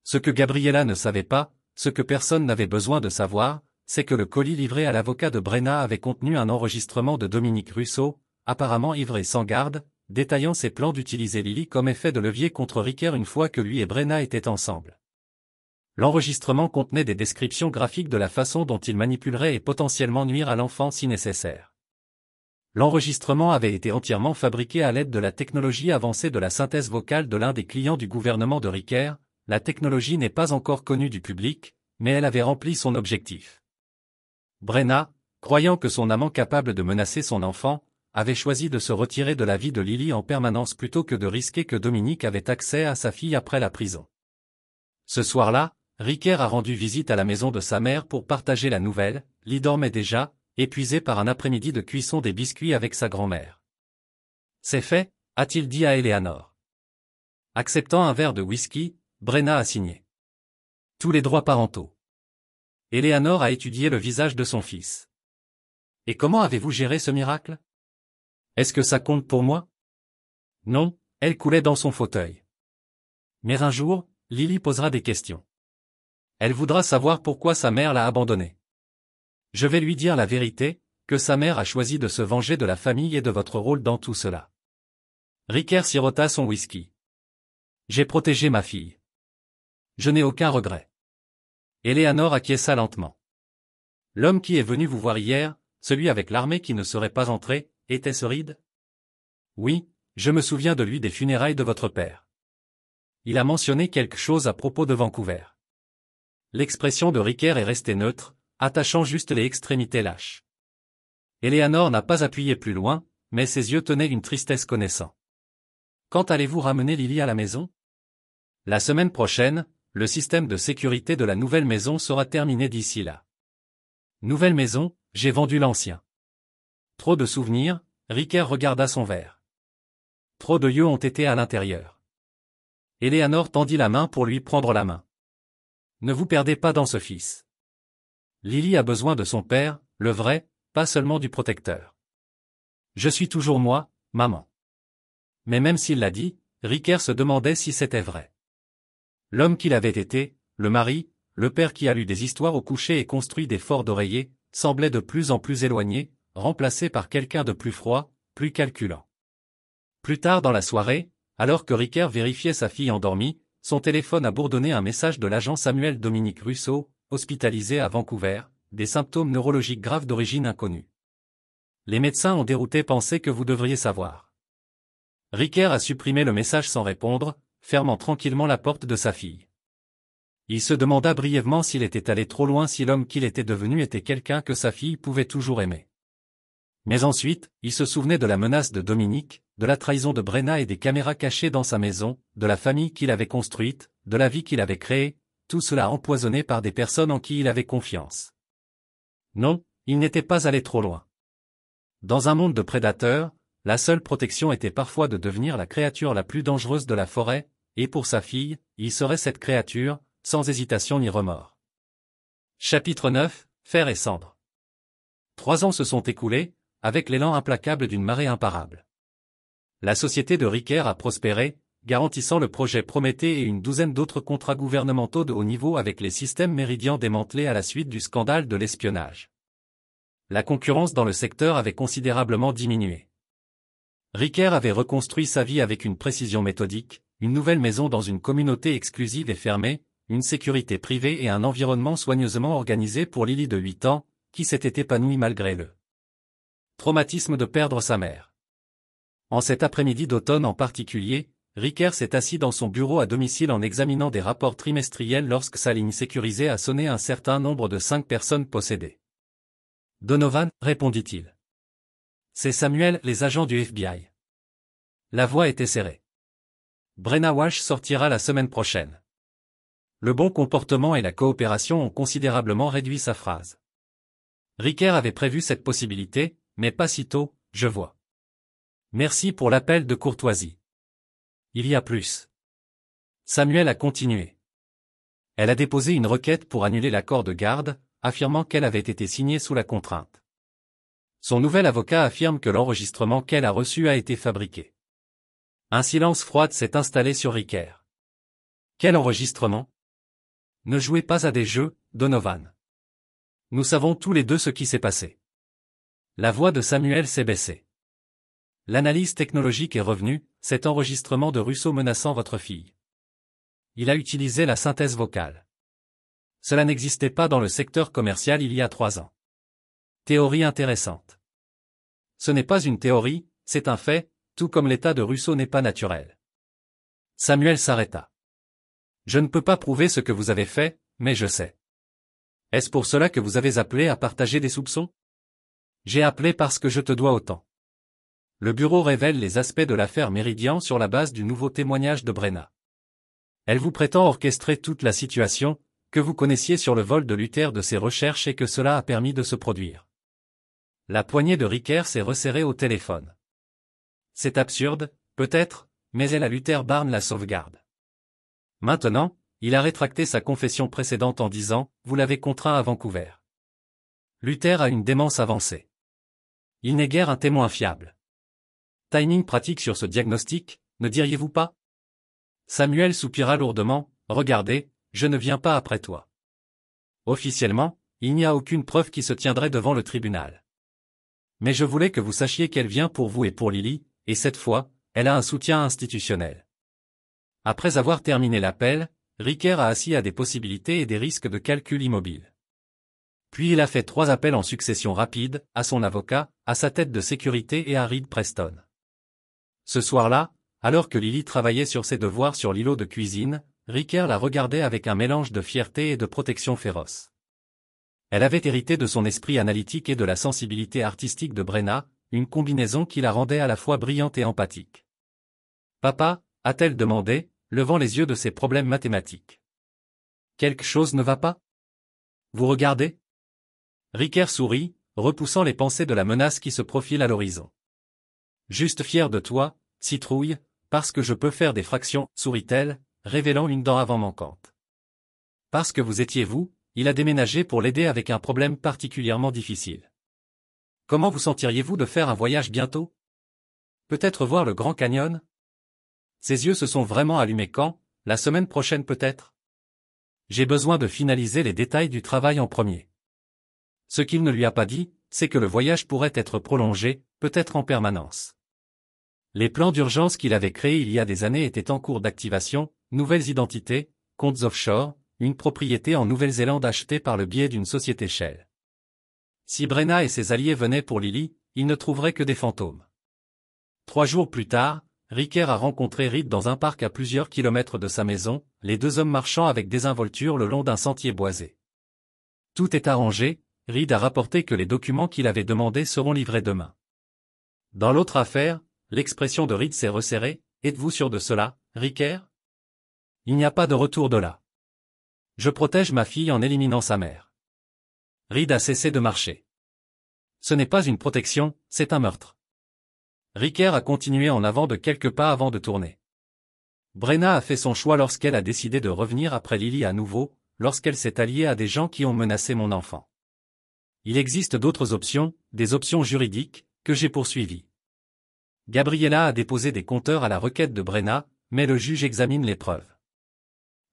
Speaker 1: ce que Gabriela ne savait pas, ce que personne n'avait besoin de savoir, c'est que le colis livré à l'avocat de Brenna avait contenu un enregistrement de Dominique Russo, apparemment ivre et sans garde, détaillant ses plans d'utiliser Lily comme effet de levier contre Ricker une fois que lui et Brenna étaient ensemble. L'enregistrement contenait des descriptions graphiques de la façon dont il manipulerait et potentiellement nuire à l'enfant si nécessaire. L'enregistrement avait été entièrement fabriqué à l'aide de la technologie avancée de la synthèse vocale de l'un des clients du gouvernement de Ricker. La technologie n'est pas encore connue du public, mais elle avait rempli son objectif. Brenna, croyant que son amant capable de menacer son enfant, avait choisi de se retirer de la vie de Lily en permanence plutôt que de risquer que Dominique avait accès à sa fille après la prison. Ce soir-là, Ricker a rendu visite à la maison de sa mère pour partager la nouvelle. Lee dormait déjà, épuisé par un après-midi de cuisson des biscuits avec sa grand-mère. C'est fait, a-t-il dit à Eleanor. Acceptant un verre de whisky, Brenna a signé. Tous les droits parentaux. Eleanor a étudié le visage de son fils. Et comment avez-vous géré ce miracle? Est-ce que ça compte pour moi? Non, elle coulait dans son fauteuil. Mais un jour, Lily posera des questions. Elle voudra savoir pourquoi sa mère l'a abandonnée. Je vais lui dire la vérité, que sa mère a choisi de se venger de la famille et de votre rôle dans tout cela. Ricker sirota son whisky. J'ai protégé ma fille. Je n'ai aucun regret. Eleanor acquiesça lentement. L'homme qui est venu vous voir hier, celui avec l'armée qui ne serait pas entré, était-ce Reed? Oui, je me souviens de lui des funérailles de votre père. Il a mentionné quelque chose à propos de Vancouver. L'expression de Ricker est restée neutre, attachant juste les extrémités lâches. Eleanor n'a pas appuyé plus loin, mais ses yeux tenaient une tristesse connaissant. Quand allez-vous ramener Lily à la maison? La semaine prochaine, le système de sécurité de la nouvelle maison sera terminé d'ici là. Nouvelle maison, j'ai vendu l'ancien. Trop de souvenirs, Ricker regarda son verre. Trop de yeux ont été à l'intérieur. Eleanor tendit la main pour lui prendre la main. Ne vous perdez pas dans ce fils. Lily a besoin de son père, le vrai, pas seulement du protecteur. Je suis toujours moi, maman. Mais même s'il l'a dit, Ricker se demandait si c'était vrai. L'homme qu'il avait été, le mari, le père qui a lu des histoires au coucher et construit des forts d'oreillers, semblait de plus en plus éloigné, remplacé par quelqu'un de plus froid, plus calculant. Plus tard dans la soirée, alors que Ricker vérifiait sa fille endormie, son téléphone a bourdonné un message de l'agent Samuel Dominique Russo, hospitalisé à Vancouver, des symptômes neurologiques graves d'origine inconnue. Les médecins ont dérouté penser que vous devriez savoir. Ricker a supprimé le message sans répondre, fermant tranquillement la porte de sa fille. Il se demanda brièvement s'il était allé trop loin, si l'homme qu'il était devenu était quelqu'un que sa fille pouvait toujours aimer. Mais ensuite, il se souvenait de la menace de Dominique, de la trahison de Brenna et des caméras cachées dans sa maison, de la famille qu'il avait construite, de la vie qu'il avait créée, tout cela empoisonné par des personnes en qui il avait confiance. Non, il n'était pas allé trop loin. Dans un monde de prédateurs, la seule protection était parfois de devenir la créature la plus dangereuse de la forêt, et pour sa fille, il serait cette créature, sans hésitation ni remords. Chapitre 9, Fer et cendre. 3 ans se sont écoulés, avec l'élan implacable d'une marée imparable. La société de Ricker a prospéré, garantissant le projet Prométhée et une douzaine d'autres contrats gouvernementaux de haut niveau avec les systèmes Méridian démantelés à la suite du scandale de l'espionnage. La concurrence dans le secteur avait considérablement diminué. Ricker avait reconstruit sa vie avec une précision méthodique, une nouvelle maison dans une communauté exclusive et fermée, une sécurité privée et un environnement soigneusement organisé pour Lily de 8 ans, qui s'était épanouie malgré le traumatisme de perdre sa mère. En cet après-midi d'automne en particulier, Ricker s'est assis dans son bureau à domicile en examinant des rapports trimestriels lorsque sa ligne sécurisée a sonné un certain nombre de 5 personnes possédées. Donovan, répondit-il. C'est Samuel, les agents du FBI. La voix était serrée. Brenna Walsh sortira la semaine prochaine. Le bon comportement et la coopération ont considérablement réduit sa phrase. Ricker avait prévu cette possibilité, mais pas si tôt, je vois. Merci pour l'appel de courtoisie. Il y a plus. Samuel a continué. Elle a déposé une requête pour annuler l'accord de garde, affirmant qu'elle avait été signée sous la contrainte. Son nouvel avocat affirme que l'enregistrement qu'elle a reçu a été fabriqué. Un silence froid s'est installé sur Ricker. Quel enregistrement? Ne jouez pas à des jeux, Donovan. Nous savons tous les deux ce qui s'est passé. La voix de Samuel s'est baissée. L'analyse technologique est revenue, cet enregistrement de Russo menaçant votre fille. Il a utilisé la synthèse vocale. Cela n'existait pas dans le secteur commercial il y a 3 ans. Théorie intéressante. Ce n'est pas une théorie, c'est un fait, tout comme l'état de Russo n'est pas naturel. Samuel s'arrêta. Je ne peux pas prouver ce que vous avez fait, mais je sais. Est-ce pour cela que vous avez appelé à partager des soupçons? J'ai appelé parce que je te dois autant. Le bureau révèle les aspects de l'affaire Méridian sur la base du nouveau témoignage de Brenna. Elle vous prétend orchestrer toute la situation, que vous connaissiez sur le vol de Luther de ses recherches et que cela a permis de se produire. La poignée de Ricker s'est resserrée au téléphone. C'est absurde, peut-être, mais elle a Luther Barnes la sauvegarde. Maintenant, il a rétracté sa confession précédente en disant « Vous l'avez contraint à Vancouver ». Luther a une démence avancée. Il n'est guère un témoin fiable. Timing pratique sur ce diagnostic, ne diriez-vous pas? Samuel soupira lourdement, regardez, je ne viens pas après toi. Officiellement, il n'y a aucune preuve qui se tiendrait devant le tribunal. Mais je voulais que vous sachiez qu'elle vient pour vous et pour Lily, et cette fois, elle a un soutien institutionnel. Après avoir terminé l'appel, Ricker a assis à des possibilités et des risques de calcul immobile. Puis il a fait 3 appels en succession rapide, à son avocat, à sa tête de sécurité et à Reed Preston. Ce soir-là, alors que Lily travaillait sur ses devoirs sur l'îlot de cuisine, Ricker la regardait avec un mélange de fierté et de protection féroce. Elle avait hérité de son esprit analytique et de la sensibilité artistique de Brenna, une combinaison qui la rendait à la fois brillante et empathique. « Papa » a-t-elle demandé, levant les yeux de ses problèmes mathématiques. « Quelque chose ne va pas? Vous regardez ?» Ricker sourit, repoussant les pensées de la menace qui se profile à l'horizon. « Juste fier de toi, citrouille, parce que je peux faire des fractions, sourit-elle, révélant une dent avant manquante. Parce que vous étiez vous, il a déménagé pour l'aider avec un problème particulièrement difficile. Comment vous sentiriez-vous de faire un voyage bientôt? Peut-être voir le Grand Canyon? Ses yeux se sont vraiment allumés quand, la semaine prochaine peut-être? J'ai besoin de finaliser les détails du travail en premier. Ce qu'il ne lui a pas dit, c'est que le voyage pourrait être prolongé, peut-être en permanence. Les plans d'urgence qu'il avait créés il y a des années étaient en cours d'activation, nouvelles identités, comptes offshore, une propriété en Nouvelle-Zélande achetée par le biais d'une société Shell. Si Brenna et ses alliés venaient pour Lily, ils ne trouveraient que des fantômes. 3 jours plus tard, Ricker a rencontré Reed dans un parc à plusieurs kilomètres de sa maison, les 2 hommes marchant avec désinvolture le long d'un sentier boisé. Tout est arrangé, Reed a rapporté que les documents qu'il avait demandés seront livrés demain. Dans l'autre affaire, l'expression de Reed s'est resserrée, êtes-vous sûr de cela, Ricker? Il n'y a pas de retour de là. Je protège ma fille en éliminant sa mère. Reed a cessé de marcher. Ce n'est pas une protection, c'est un meurtre. Ricker a continué en avant de quelques pas avant de tourner. Brenna a fait son choix lorsqu'elle a décidé de revenir après Lily à nouveau, lorsqu'elle s'est alliée à des gens qui ont menacé mon enfant. Il existe d'autres options, des options juridiques, que j'ai poursuivies. Gabriella a déposé des compteurs à la requête de Brenna, mais le juge examine les preuves.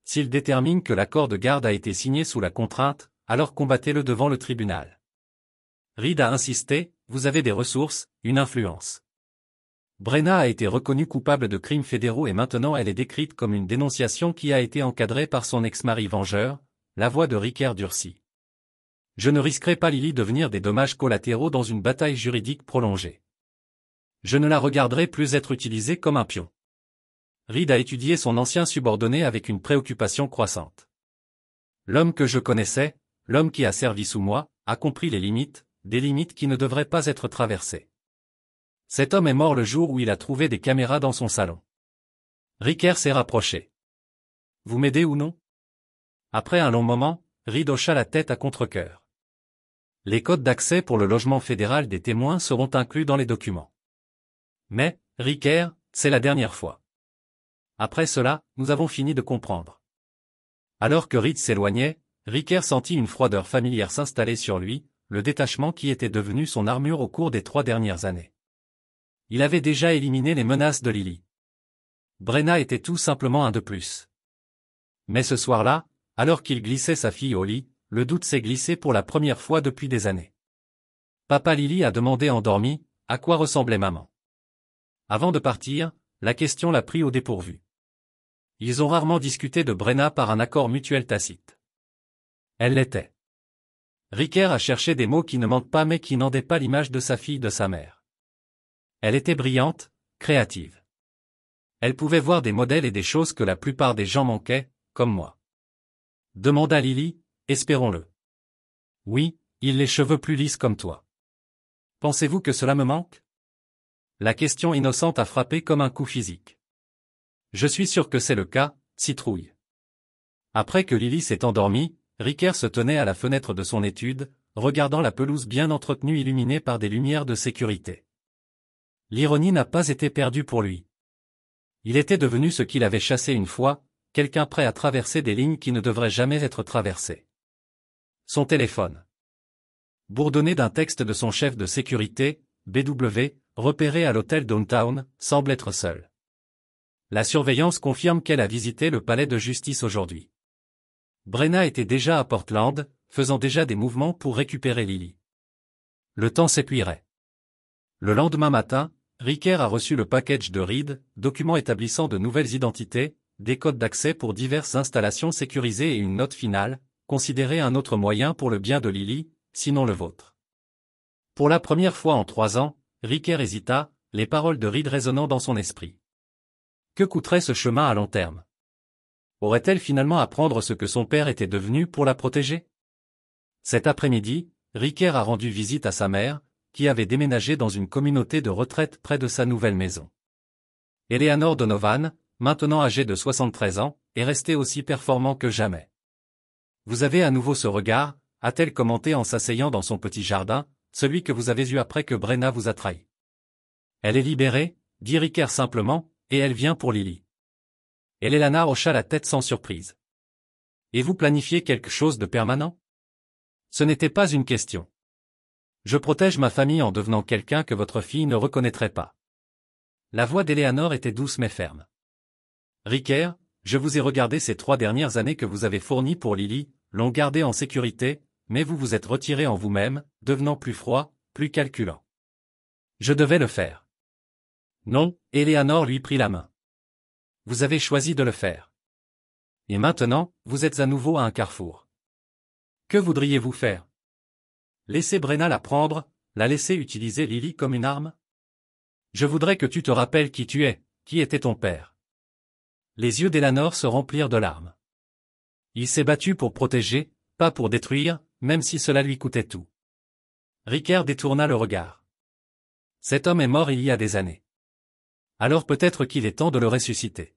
Speaker 1: S'il détermine que l'accord de garde a été signé sous la contrainte, alors combattez-le devant le tribunal. Reed a insisté, vous avez des ressources, une influence. Brenna a été reconnue coupable de crimes fédéraux et maintenant elle est décrite comme une dénonciation qui a été encadrée par son ex-mari vengeur, la voix de Ricker durcit. Je ne risquerai pas Lily devenir des dommages collatéraux dans une bataille juridique prolongée. Je ne la regarderai plus être utilisée comme un pion. Reed a étudié son ancien subordonné avec une préoccupation croissante. L'homme que je connaissais, l'homme qui a servi sous moi, a compris les limites, des limites qui ne devraient pas être traversées. Cet homme est mort le jour où il a trouvé des caméras dans son salon. Ricker s'est rapproché. Vous m'aidez ou non? Après un long moment, Reed hocha la tête à contre-cœur. Les codes d'accès pour le logement fédéral des témoins seront inclus dans les documents. Mais, Ricker, c'est la dernière fois. Après cela, nous avons fini de comprendre. Alors que Reed s'éloignait, Ricker sentit une froideur familière s'installer sur lui, le détachement qui était devenu son armure au cours des 3 dernières années. Il avait déjà éliminé les menaces de Lily. Brenna était tout simplement un de plus. Mais ce soir-là, alors qu'il glissait sa fille au lit, le doute s'est glissé pour la première fois depuis des années. Papa Lily a demandé endormi, à quoi ressemblait maman. Avant de partir, la question l'a pris au dépourvu. Ils ont rarement discuté de Brenna par un accord mutuel tacite. Elle l'était. Ricker a cherché des mots qui ne mentent pas mais qui n'endaient pas l'image de sa fille de sa mère. Elle était brillante, créative. Elle pouvait voir des modèles et des choses que la plupart des gens manquaient, comme moi. Demanda Lily, espérons-le. Oui, il les cheveux plus lisses comme toi. Pensez-vous que cela me manque? La question innocente a frappé comme un coup physique. Je suis sûr que c'est le cas, citrouille. Après que Lily s'est endormie, Ricker se tenait à la fenêtre de son étude, regardant la pelouse bien entretenue illuminée par des lumières de sécurité. L'ironie n'a pas été perdue pour lui. Il était devenu ce qu'il avait chassé une fois, quelqu'un prêt à traverser des lignes qui ne devraient jamais être traversées. Son téléphone. Bourdonné d'un texte de son chef de sécurité, BW, repéré à l'hôtel Downtown, semble être seule. La surveillance confirme qu'elle a visité le palais de justice aujourd'hui. Brenna était déjà à Portland, faisant déjà des mouvements pour récupérer Lily. Le temps s'épuirait. Le lendemain matin, Ricker a reçu le package de Reed, document établissant de nouvelles identités, des codes d'accès pour diverses installations sécurisées et une note finale, considérez un autre moyen pour le bien de Lily, sinon le vôtre. Pour la première fois en 3 ans, Ricker hésita, les paroles de Reed résonnant dans son esprit. Que coûterait ce chemin à long terme? Aurait-elle finalement apprendre ce que son père était devenu pour la protéger? Cet après-midi, Ricker a rendu visite à sa mère, qui avait déménagé dans une communauté de retraite près de sa nouvelle maison. Eleanor Donovan, maintenant âgée de 73 ans, est restée aussi performant que jamais. Vous avez à nouveau ce regard, a-t-elle commenté en s'asseyant dans son petit jardin, celui que vous avez eu après que Brenna vous a trahi. Elle est libérée, dit Ricker simplement, et elle vient pour Lily. Eleanor hocha la tête sans surprise. Et vous planifiez quelque chose de permanent? Ce n'était pas une question. Je protège ma famille en devenant quelqu'un que votre fille ne reconnaîtrait pas. La voix d'Eleanor était douce mais ferme. Ricker, je vous ai regardé ces 3 dernières années que vous avez fournies pour Lily, l'ont gardée en sécurité, mais vous vous êtes retiré en vous-même, devenant plus froid, plus calculant. Je devais le faire. Non, Eleanor lui prit la main. Vous avez choisi de le faire. Et maintenant, vous êtes à nouveau à un carrefour. Que voudriez-vous faire? Laisser Brenna la prendre, la laisser utiliser Lily comme une arme? Je voudrais que tu te rappelles qui tu es, qui était ton père. Les yeux d'Eleanor se remplirent de larmes. Il s'est battu pour protéger, pas pour détruire, même si cela lui coûtait tout. Ricker détourna le regard. Cet homme est mort il y a des années. Alors peut-être qu'il est temps de le ressusciter.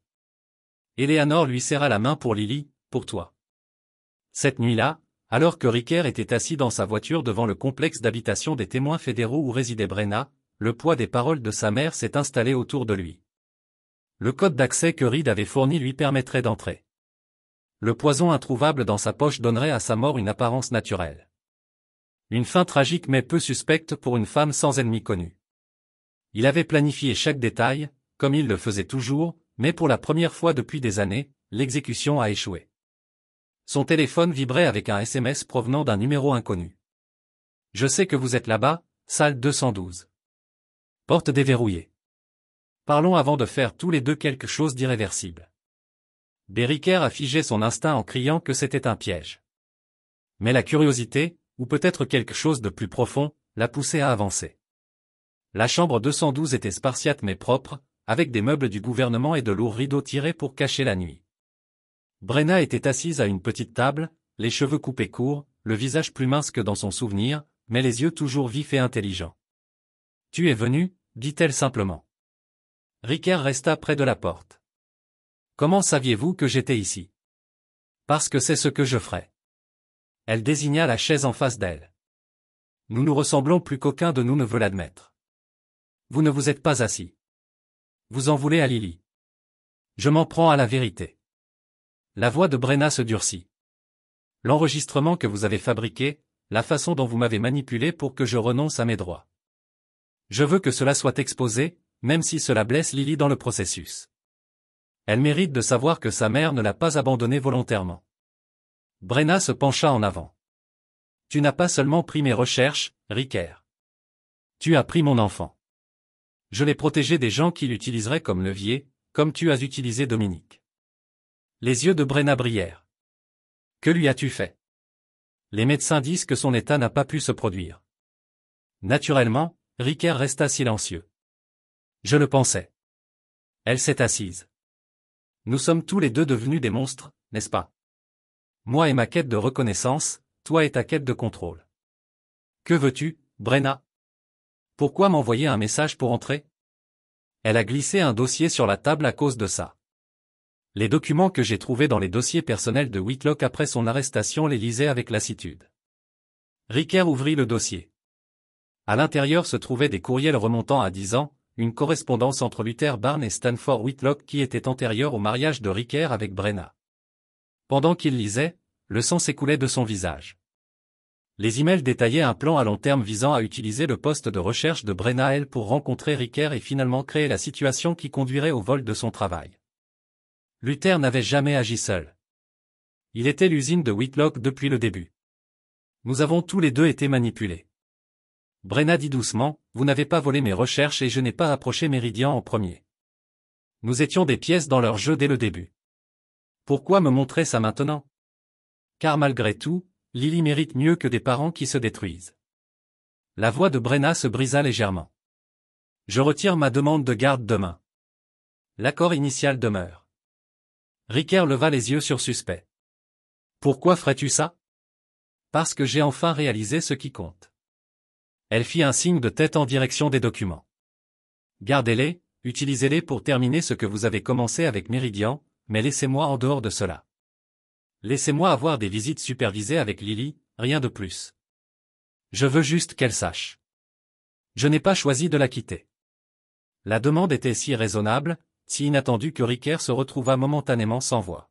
Speaker 1: Eleanor lui serra la main pour Lily, pour toi. Cette nuit-là, alors que Ricker était assis dans sa voiture devant le complexe d'habitation des témoins fédéraux où résidait Brenna, le poids des paroles de sa mère s'est installé autour de lui. Le code d'accès que Reed avait fourni lui permettrait d'entrer. Le poison introuvable dans sa poche donnerait à sa mort une apparence naturelle. Une fin tragique mais peu suspecte pour une femme sans ennemi connu. Il avait planifié chaque détail, comme il le faisait toujours, mais pour la première fois depuis des années, l'exécution a échoué. Son téléphone vibrait avec un SMS provenant d'un numéro inconnu. Je sais que vous êtes là-bas, salle 212. Porte déverrouillée. Parlons avant de faire tous les deux quelque chose d'irréversible. Ricker a figé son instinct en criant que c'était un piège. Mais la curiosité, ou peut-être quelque chose de plus profond, l'a poussé à avancer. La chambre 212 était spartiate mais propre, avec des meubles du gouvernement et de lourds rideaux tirés pour cacher la nuit. Brenna était assise à une petite table, les cheveux coupés courts, le visage plus mince que dans son souvenir, mais les yeux toujours vifs et intelligents. « Tu es venu ?» dit-elle simplement. Ricker resta près de la porte. « Comment saviez-vous que j'étais ici ? » Parce que c'est ce que je ferai. Elle désigna la chaise en face d'elle. Nous nous ressemblons plus qu'aucun de nous ne veut l'admettre. Vous ne vous êtes pas assis. Vous en voulez à Lily. Je m'en prends à la vérité. La voix de Brenna se durcit. L'enregistrement que vous avez fabriqué, la façon dont vous m'avez manipulé pour que je renonce à mes droits. Je veux que cela soit exposé, même si cela blesse Lily dans le processus. Elle mérite de savoir que sa mère ne l'a pas abandonnée volontairement. Brenna se pencha en avant. Tu n'as pas seulement pris mes recherches, Ricker. Tu as pris mon enfant. Je l'ai protégé des gens qui l'utiliseraient comme levier, comme tu as utilisé Dominique. Les yeux de Brenna brillèrent. Que lui as-tu fait? Les médecins disent que son état n'a pas pu se produire. Naturellement, Ricker resta silencieux. Je le pensais. Elle s'est assise. Nous sommes tous les deux devenus des monstres, n'est-ce pas? Moi et ma quête de reconnaissance, toi et ta quête de contrôle. Que veux-tu, Brenna? Pourquoi m'envoyer un message pour entrer? Elle a glissé un dossier sur la table à cause de ça. Les documents que j'ai trouvés dans les dossiers personnels de Whitlock après son arrestation les lisaient avec lassitude. Ricker ouvrit le dossier. À l'intérieur se trouvaient des courriels remontant à 10 ans, une correspondance entre Luther Barnes et Stanford Whitlock qui était antérieure au mariage de Ricker avec Brenna. Pendant qu'il lisait, le sang s'écoulait de son visage. Les emails détaillaient un plan à long terme visant à utiliser le poste de recherche de Brenna L pour rencontrer Ricker et finalement créer la situation qui conduirait au vol de son travail. Luther n'avait jamais agi seul. Il était l'usine de Whitlock depuis le début. Nous avons tous les deux été manipulés. Brenna dit doucement, vous n'avez pas volé mes recherches et je n'ai pas approché Meridian en premier. Nous étions des pièces dans leur jeu dès le début. Pourquoi me montrer ça maintenant? Car malgré tout, Lily mérite mieux que des parents qui se détruisent. La voix de Brenna se brisa légèrement. Je retire ma demande de garde demain. L'accord initial demeure. Ricker leva les yeux sur suspect. Pourquoi ferais-tu ça? Parce que j'ai enfin réalisé ce qui compte. Elle fit un signe de tête en direction des documents. Gardez-les, utilisez-les pour terminer ce que vous avez commencé avec Meridian, mais laissez-moi en dehors de cela. Laissez-moi avoir des visites supervisées avec Lily, rien de plus. Je veux juste qu'elle sache. Je n'ai pas choisi de la quitter. La demande était si raisonnable, si inattendue que Ricker se retrouva momentanément sans voix.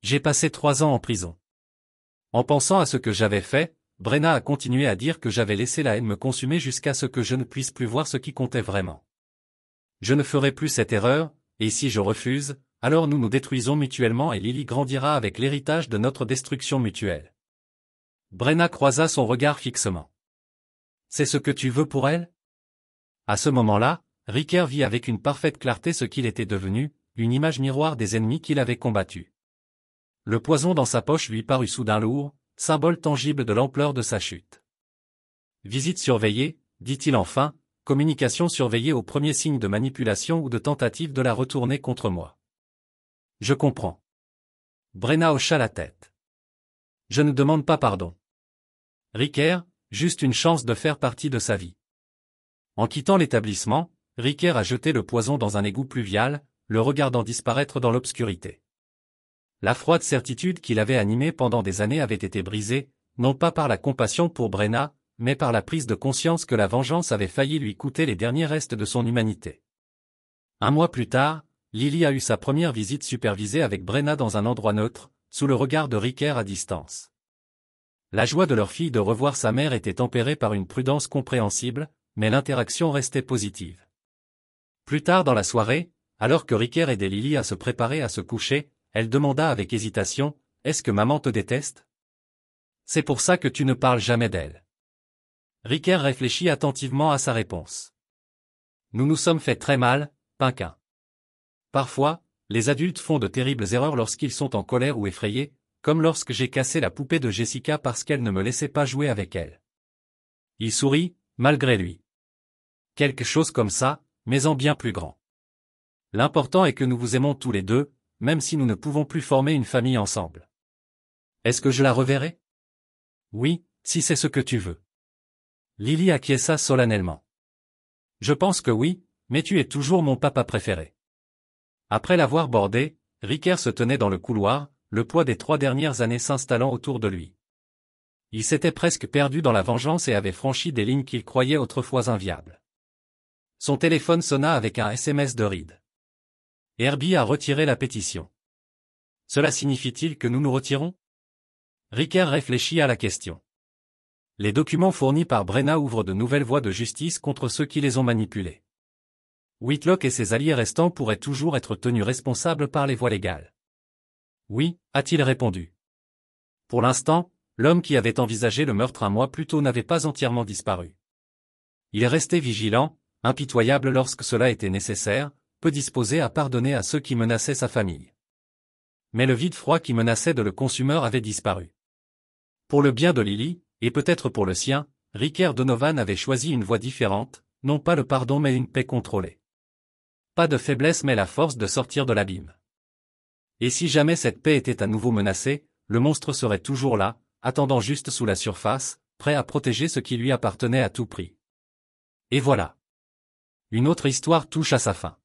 Speaker 1: J'ai passé 3 ans en prison. En pensant à ce que j'avais fait, Brenna a continué à dire que j'avais laissé la haine me consumer jusqu'à ce que je ne puisse plus voir ce qui comptait vraiment. Je ne ferai plus cette erreur, et si je refuse, alors nous nous détruisons mutuellement et Lily grandira avec l'héritage de notre destruction mutuelle. Brenna croisa son regard fixement. C'est ce que tu veux pour elle? À ce moment-là, Ricker vit avec une parfaite clarté ce qu'il était devenu, une image miroir des ennemis qu'il avait combattus. Le poison dans sa poche lui parut soudain lourd, symbole tangible de l'ampleur de sa chute. Visite surveillée, dit-il enfin, communication surveillée au premier signe de manipulation ou de tentative de la retourner contre moi. Je comprends. Brenna hocha la tête. Je ne demande pas pardon. Ricker, juste une chance de faire partie de sa vie. En quittant l'établissement, Ricker a jeté le poison dans un égout pluvial, le regardant disparaître dans l'obscurité. La froide certitude qui l'avait animé pendant des années avait été brisée, non pas par la compassion pour Brenna, mais par la prise de conscience que la vengeance avait failli lui coûter les derniers restes de son humanité. 1 mois plus tard, Lily a eu sa première visite supervisée avec Brenna dans un endroit neutre, sous le regard de Ricker à distance. La joie de leur fille de revoir sa mère était tempérée par une prudence compréhensible, mais l'interaction restait positive. Plus tard dans la soirée, alors que Ricker aidait Lily à se préparer à se coucher, elle demanda avec hésitation, « Est-ce que maman te déteste? C'est pour ça que tu ne parles jamais d'elle. » Ricker réfléchit attentivement à sa réponse. « Nous nous sommes fait très mal, Pinquin. Parfois, les adultes font de terribles erreurs lorsqu'ils sont en colère ou effrayés, comme lorsque j'ai cassé la poupée de Jessica parce qu'elle ne me laissait pas jouer avec elle. » Il sourit, malgré lui. Quelque chose comme ça, mais en bien plus grand. L'important est que nous vous aimons tous les deux, même si nous ne pouvons plus former une famille ensemble. Est-ce que je la reverrai? Oui, si c'est ce que tu veux. Lily acquiesça solennellement. Je pense que oui, mais tu es toujours mon papa préféré. Après l'avoir bordé, Ricker se tenait dans le couloir, le poids des 3 dernières années s'installant autour de lui. Il s'était presque perdu dans la vengeance et avait franchi des lignes qu'il croyait autrefois inviables. Son téléphone sonna avec un SMS de Reed. Herbie a retiré la pétition. Cela signifie-t-il que nous nous retirons? Ricker réfléchit à la question. Les documents fournis par Brenna ouvrent de nouvelles voies de justice contre ceux qui les ont manipulés. Whitlock et ses alliés restants pourraient toujours être tenus responsables par les voies légales. Oui, a-t-il répondu. Pour l'instant, l'homme qui avait envisagé le meurtre 1 mois plus tôt n'avait pas entièrement disparu. Il est resté vigilant, impitoyable lorsque cela était nécessaire, peu disposé à pardonner à ceux qui menaçaient sa famille. Mais le vide froid qui menaçait de le consumer avait disparu. Pour le bien de Lily, et peut-être pour le sien, Ricker Donovan avait choisi une voie différente, non pas le pardon mais une paix contrôlée. Pas de faiblesse mais la force de sortir de l'abîme. Et si jamais cette paix était à nouveau menacée, le monstre serait toujours là, attendant juste sous la surface, prêt à protéger ce qui lui appartenait à tout prix. Et voilà. Une autre histoire touche à sa fin.